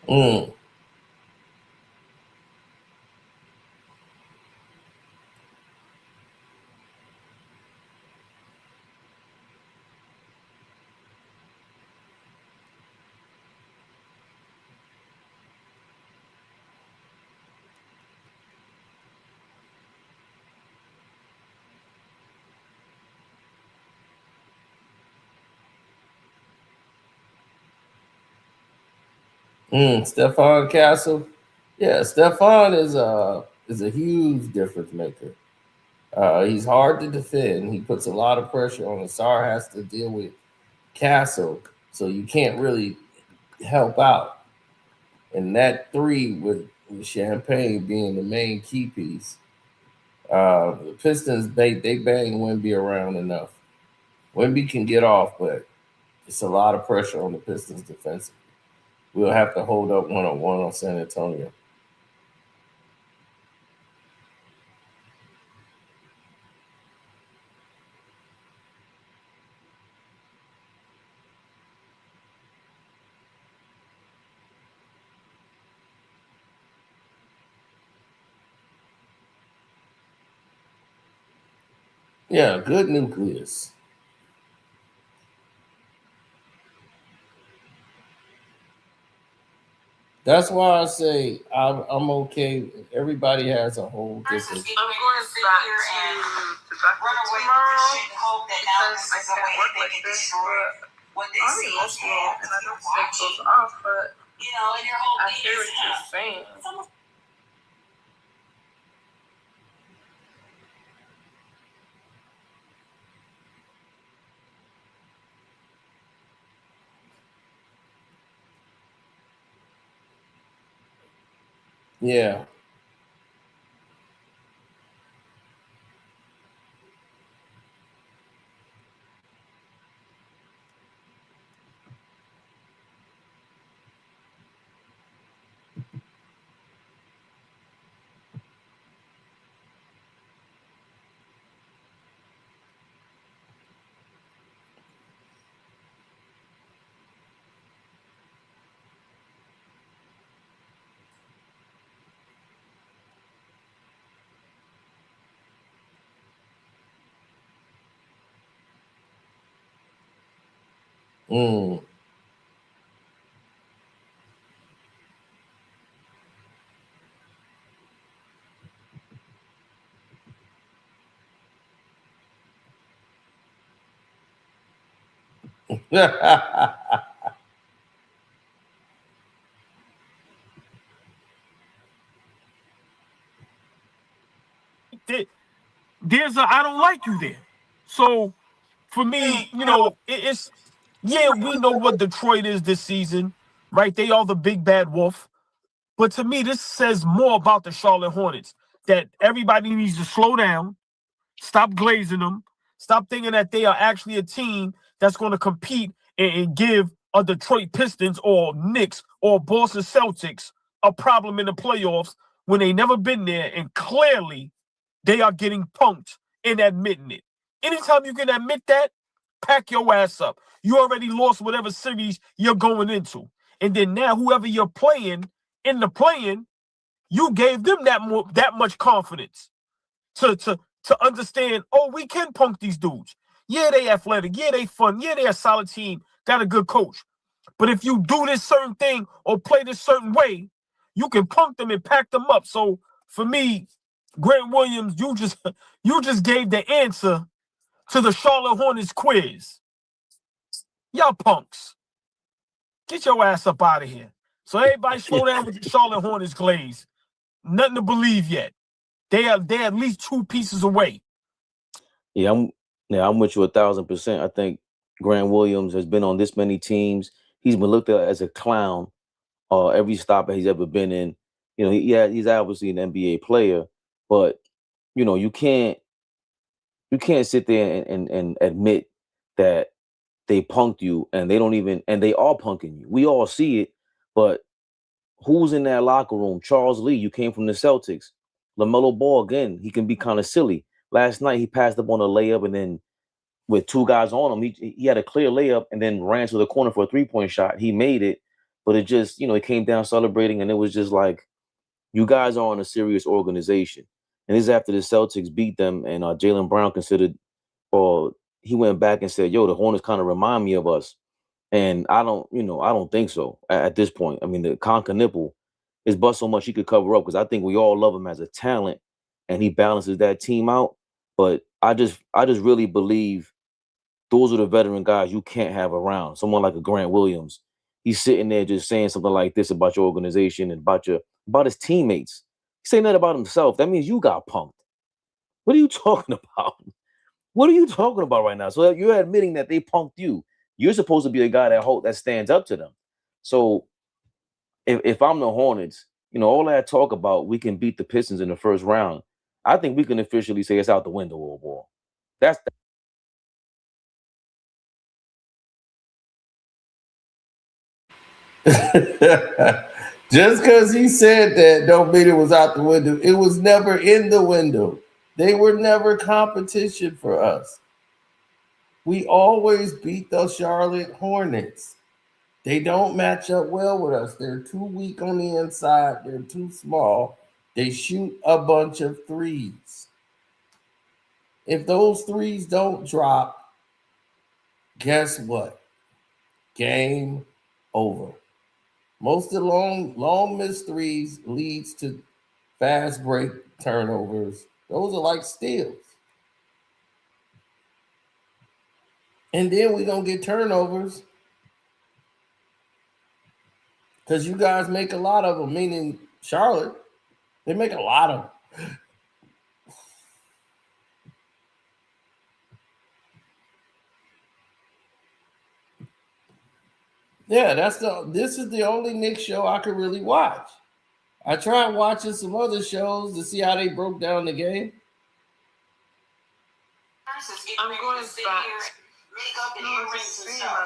Mm. Stephon Castle. Yeah, Stephon is a huge difference maker. He's hard to defend. He puts a lot of pressure on. Asar has to deal with Castle, so you can't really help out. And that three with Champagne being the main key piece, the Pistons they bang Wemby around enough. Wemby can get off, but it's a lot of pressure on the Pistons defensively. We'll have to hold up 1-on-1 on San Antonio. Yeah, good nucleus. That's why I say I'm okay. Everybody has a whole different. I'm going back to tomorrow because I can't work like this, but I'm emotional and I don't think it goes off, but I hear what you're saying. Yeah. Mm. There's a I don't like you there. So for me, it's yeah, we know what Detroit is this season, right? They are the big bad wolf. But to me, this says more about the Charlotte Hornets that everybody needs to slow down, stop glazing them, stop thinking that they are actually a team that's going to compete and give a Detroit Pistons or Knicks or Boston Celtics a problem in the playoffs when they never been there, and clearly they are getting punked in admitting it. Anytime you can admit that, pack your ass up. You already lost whatever series you're going into. And then now whoever you're playing in the playing, you gave them that much confidence to understand, oh, we can punk these dudes. Yeah, they athletic. Yeah, they fun. Yeah, they a solid team. Got a good coach. But if you do this certain thing or play this certain way, you can punk them and pack them up. So for me, Grant Williams, you just gave the answer to the Charlotte Hornets quiz. Y'all punks. Get your ass up out of here. So everybody slow down with the Charlotte Hornets glaze. Nothing to believe yet. They're at least 2 pieces away. Yeah, I'm with you 1,000%. I think Grant Williams has been on this many teams. He's been looked at as a clown every stop that he's ever been in. He's obviously an NBA player, but you can't sit there and admit that they punked you, and they are punking you. We all see it, but who's in that locker room? Charles Lee, you came from the Celtics. LaMelo Ball, again, he can be kind of silly. Last night, he passed up on a layup, and then with 2 guys on him, he had a clear layup and then ran to the corner for a 3-point shot. He made it, but it just, he came down celebrating, and it was just like, you guys are on a serious organization. And this is after the Celtics beat them, and Jaylen Brown he went back and said, yo, the Hornets kind of remind me of us. And I don't think so at this point. I mean, the Conker nipple is bust so much he could cover up, because I think we all love him as a talent, and he balances that team out. But I just really believe those are the veteran guys you can't have around. Someone like a Grant Williams, he's sitting there just saying something like this about your organization and about his teammates. He's saying that about himself. That means you got punked. What are you talking about? What are you talking about right now? So you're admitting that they punked you. You're supposed to be a guy that stands up to them. So if I'm the Hornets, all that talk about we can beat the Pistons in the first round, I think we can officially say it's out the window overall. That's Just because he said that don't mean it was out the window. It was never in the window. They were never competition for us. We always beat the Charlotte Hornets. They don't match up well with us. They're too weak on the inside. They're too small. They shoot a bunch of threes. If those threes don't drop, guess what? Game over. Most of the long missed threes leads to fast break turnovers. Those are like steals. And then we're going to get turnovers because you guys make a lot of them, meaning Charlotte. They make a lot of them. Yeah, this is the only Knicks show I could really watch. I tried watching some other shows to see how they broke down the game. I'm going back. My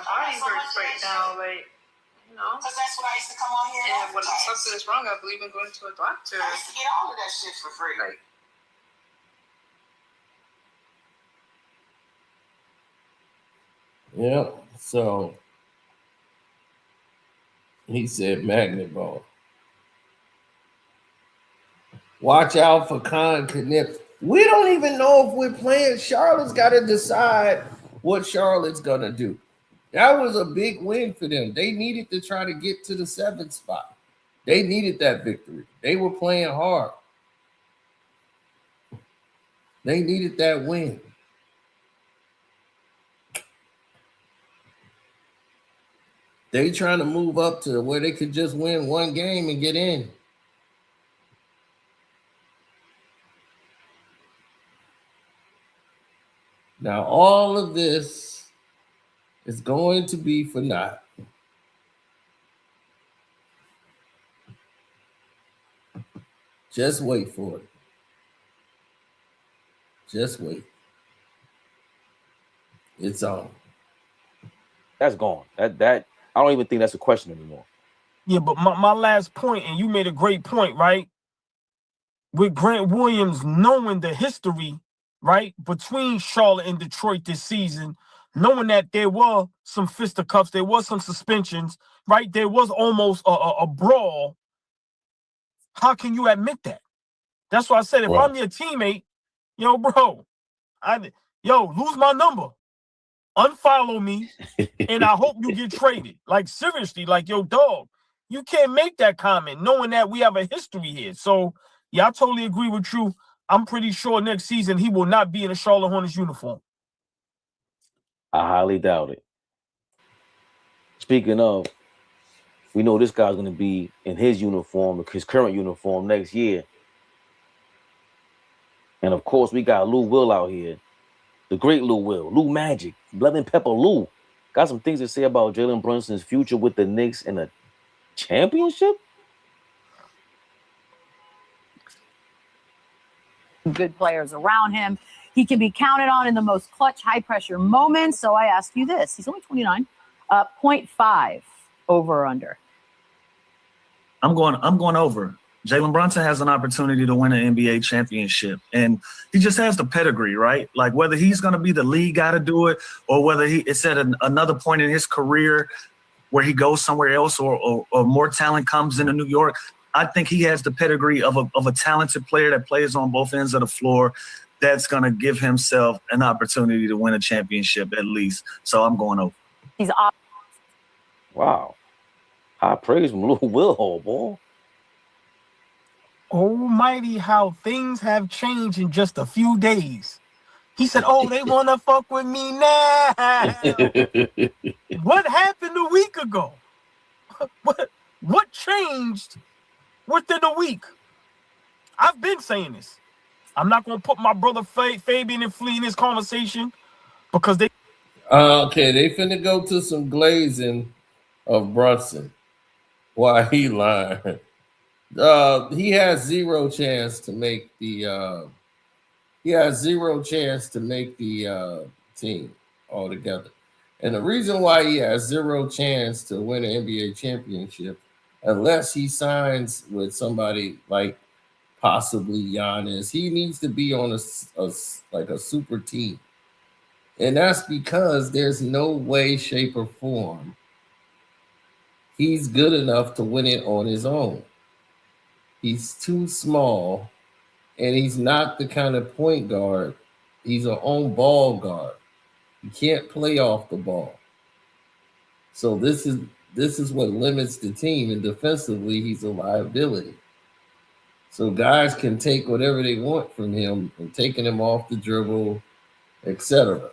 body hurts right now, because that's what I used to come on here and when something is wrong, I believe in going to a doctor. I used to get all of that shit for free. Yeah, so he said magnet ball. Watch out for Con Knips. We don't even know if we're playing. Charlotte's got to decide what Charlotte's going to do. That was a big win for them. They needed to try to get to the 7th spot. They needed that victory. They were playing hard. They needed that win. They trying to move up to where they could just win one game and get in. Now, all of this is going to be for naught. Just wait for it. Just wait. It's on. That's gone. That I don't even think that's a question anymore. Yeah, but my last point, and you made a great point, right? With Grant Williams knowing the history, right, between Charlotte and Detroit this season, knowing that there were some fisticuffs, there was some suspensions, right? There was almost a brawl. How can you admit that? That's why I said, if I'm your teammate, yo, bro, lose my number. Unfollow me, and I hope you get traded. Like, seriously, like, yo, dog, you can't make that comment knowing that we have a history here. So, yeah, I totally agree with you. I'm pretty sure next season he will not be in a Charlotte Hornets uniform. I highly doubt it. Speaking of, we know this guy's going to be in his uniform, his current uniform next year. And, of course, we got Lou Will out here. The great Lou Will. Lou Magic. Blood and Pepper Lou. Got some things to say about Jalen Brunson's future with the Knicks and a championship? Good players around him. He can be counted on in the most clutch, high-pressure moments. So I ask you this. He's only 29. 0.5 over or under. I'm going over. Jalen Brunson has an opportunity to win an NBA championship, and he just has the pedigree, right? Like, whether he's going to be the lead guy to do it, or whether it's at another point in his career where he goes somewhere else, or more talent comes into New York. I think he has the pedigree of a talented player that plays on both ends of the floor that's going to give himself an opportunity to win a championship at least. So I'm going over. He's off. Wow. High praise from Lou Will, boy. Almighty, how things have changed in just a few days. He said, oh, they want to fuck with me now. What happened a week ago? What changed within a week? I've been saying this. I'm not going to put my brother Fabian and Flea in this conversation because they... Okay, they finna go to some glazing of Brunson. Why he lying? He has zero chance to make the team altogether. And the reason why he has zero chance to win an NBA championship, unless he signs with somebody like possibly Giannis, he needs to be on a super team. And that's because there's no way, shape, or form he's good enough to win it on his own. He's too small, and he's not the kind of point guard. He's an on-ball guard. He can't play off the ball. So this is what limits the team, and defensively, he's a liability. So guys can take whatever they want from him and taking him off the dribble, etc.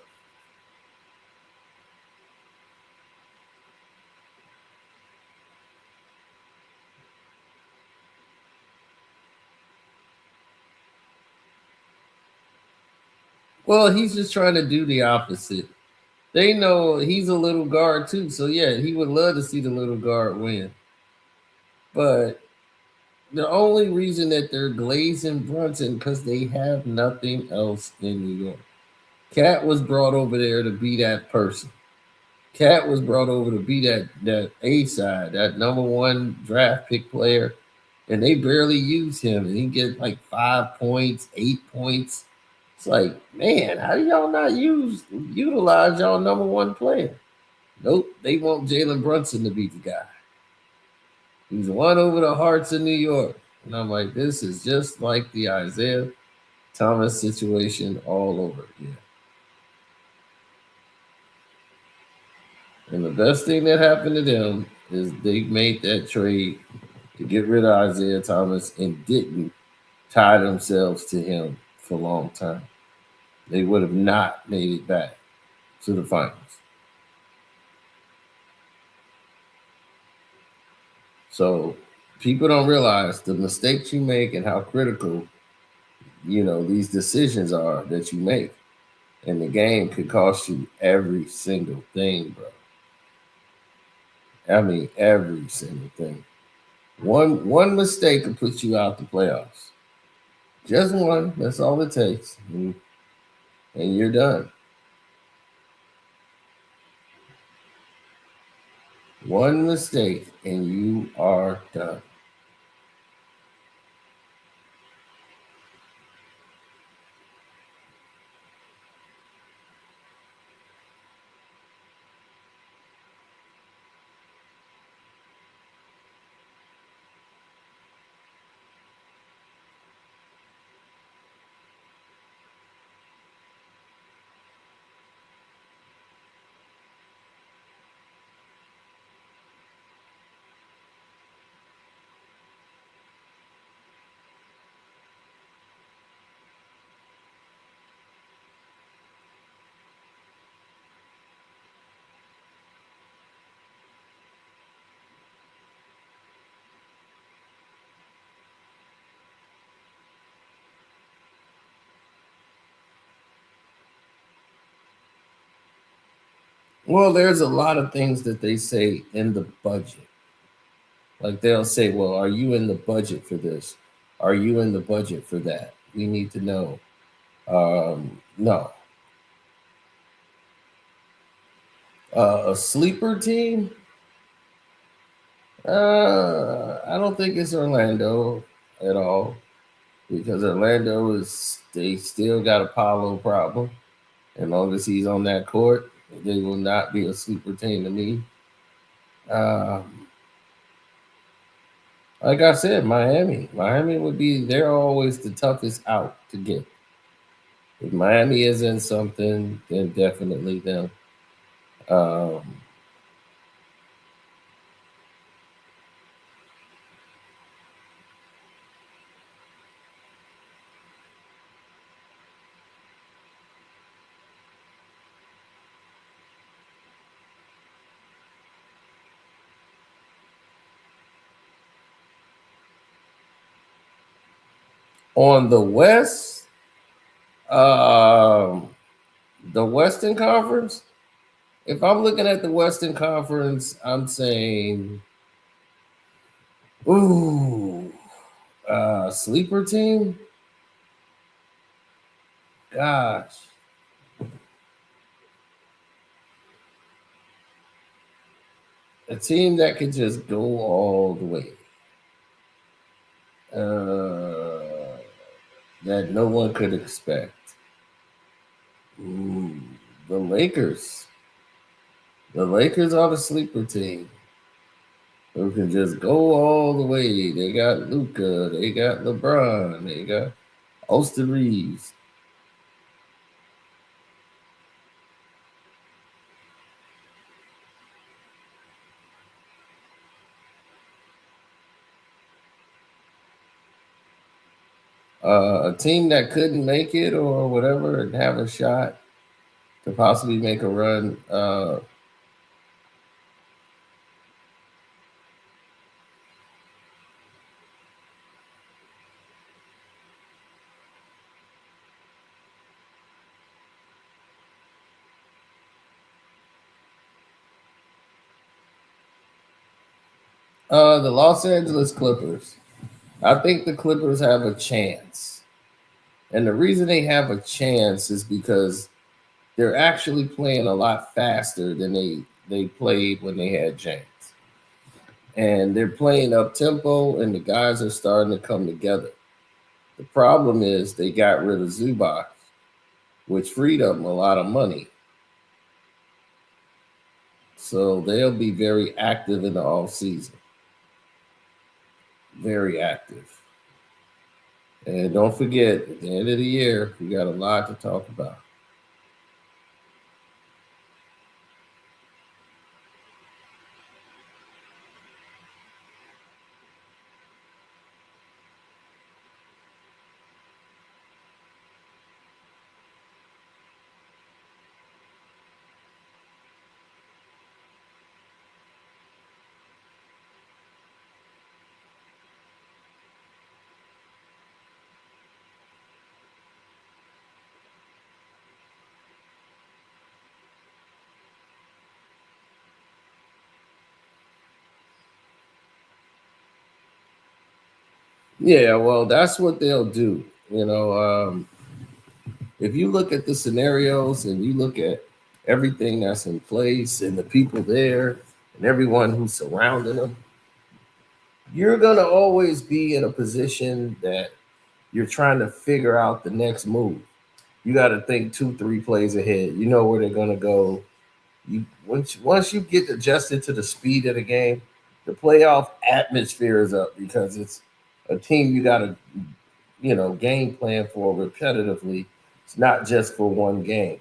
Well, he's just trying to do the opposite. They know he's a little guard too, so yeah, he would love to see the little guard win. But the only reason that they're glazing Brunson because they have nothing else in New York. Cat was brought over there to be that person. Cat was brought over to be that A side, that number one draft pick player, and they barely use him, and he gets like 5 points, 8 points. It's like, man, how do y'all not utilize y'all number one player? Nope, they want Jalen Brunson to be the guy. He's won over the hearts of New York. And I'm like, this is just like the Isaiah Thomas situation all over again. And the best thing that happened to them is they made that trade to get rid of Isaiah Thomas and didn't tie themselves to him for a long time. They would have not made it back to the finals. So people don't realize the mistakes you make and how critical, these decisions are that you make. And the game could cost you every single thing, bro. I mean, every single thing. One mistake could put you out the playoffs. Just one. That's all it takes. And you're done. One mistake and you are done. Well, there's a lot of things that they say in the budget. Like they'll say, well, are you in the budget for this? Are you in the budget for that? We need to know. No. A sleeper team? I don't think it's Orlando at all, because Orlando they still got a Paolo problem. As long as he's on that court, they will not be a sleeper team to me. Like I said, Miami would be, they're always the toughest out to get. If Miami is in something, then definitely them. On the West, the Western Conference, if I'm looking at the Western Conference, I'm saying, sleeper team? Gosh. A team that could just go all the way. That no one could expect. The Lakers. The Lakers are the sleeper team who can just go all the way. They got Luka, they got LeBron, they got Austin Reeves. A team that couldn't make it or whatever and have a shot to possibly make a run. The Los Angeles Clippers. I think the Clippers have a chance. And the reason they have a chance is because they're actually playing a lot faster than they played when they had James. And they're playing up tempo, and the guys are starting to come together. The problem is they got rid of Zubac, which freed up a lot of money. So they'll be very active in the offseason. Very active. And don't forget, at the end of the year, we got a lot to talk about. Yeah, well, that's what they'll do. If you look at the scenarios and you look at everything that's in place and the people there and everyone who's surrounding them, you're going to always be in a position that you're trying to figure out the next move. You got to think 2-3 plays ahead. You know where they're going to go. Once you get adjusted to the speed of the game, the playoff atmosphere is up because it's a team you got to game plan for repetitively. It's not just for one game.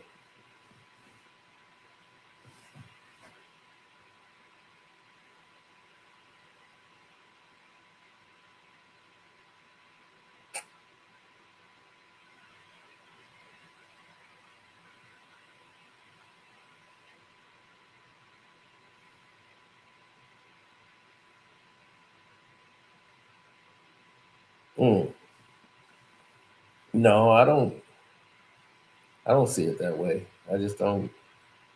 Mm. No, I don't. I don't see it that way. I just don't.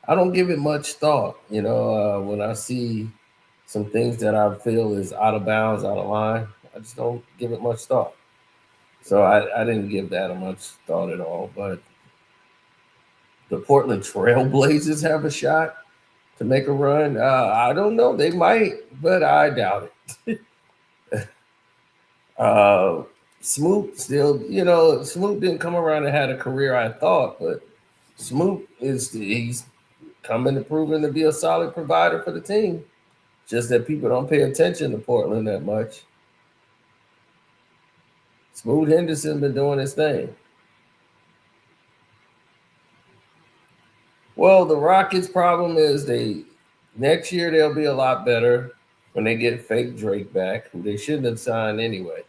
I don't give it much thought. When I see some things that I feel is out of bounds, out of line, I just don't give it much thought. So I didn't give that a much thought at all. But the Portland Trail Blazers have a shot to make a run. I don't know. They might, but I doubt it. Smoot still, Smoot didn't come around and had a career I thought, but Smoot he's coming to proving to be a solid provider for the team. Just that people don't pay attention to Portland that much. Smoot Henderson been doing his thing. Well, the Rockets' problem is next year they'll be a lot better when they get fake Drake back, who they shouldn't have signed anyway.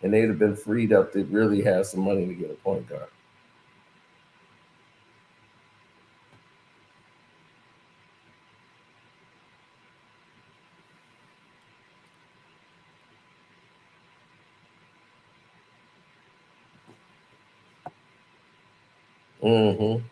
And they'd have been freed up to really have some money to get a point guard. Mm-hmm.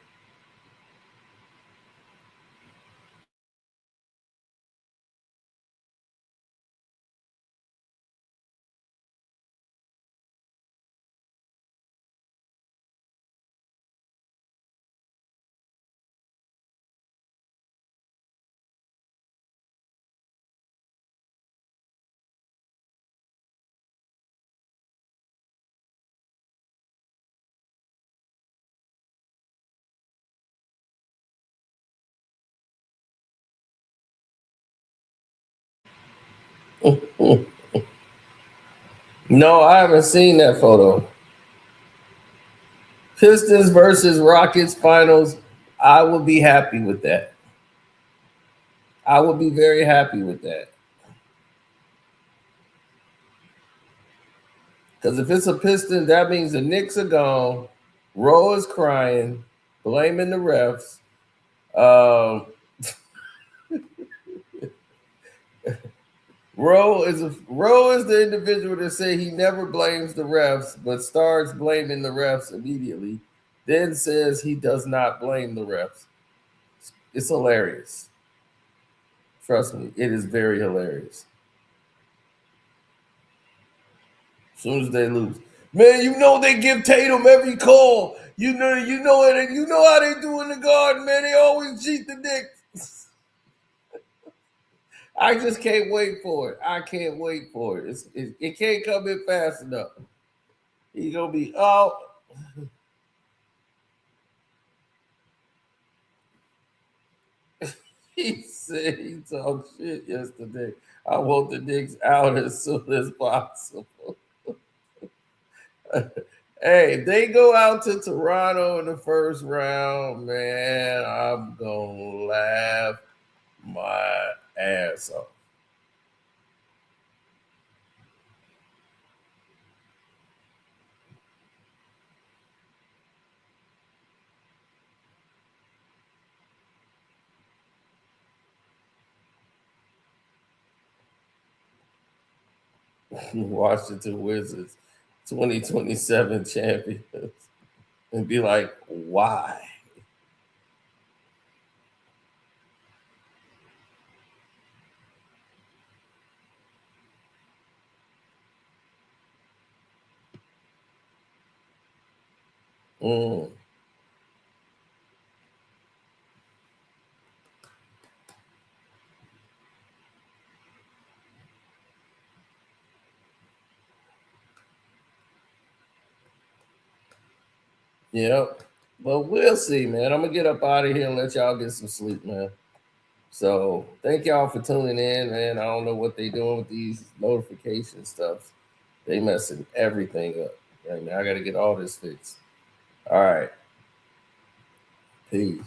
No, I haven't seen that photo. Pistons versus Rockets finals. I will be happy with that. I will be very happy with that. Because if it's a Piston, that means the Knicks are gone. Rowe is crying, blaming the refs. Um, Rowe is the individual that say he never blames the refs, but starts blaming the refs immediately. Then says he does not blame the refs. It's hilarious. Trust me, it is very hilarious. As soon as they lose, man, they give Tatum every call. You know it. You know how they do in the garden, man. They always cheat the Knicks. I just can't wait for it. I can't wait for it. It can't come in fast enough. He's gonna be He said he talked shit yesterday. I want the Knicks out as soon as possible. Hey, if they go out to Toronto in the first round, man, I'm gonna laugh my ass off. Washington Wizards, 2027 champions, and be like, why? Yep. But we'll see, man. I'm gonna get up out of here and let y'all get some sleep, man. So thank y'all for tuning in, man. I don't know what they doing with these notification stuff. They messing everything up right now. I gotta get all this fixed. All right. Peace.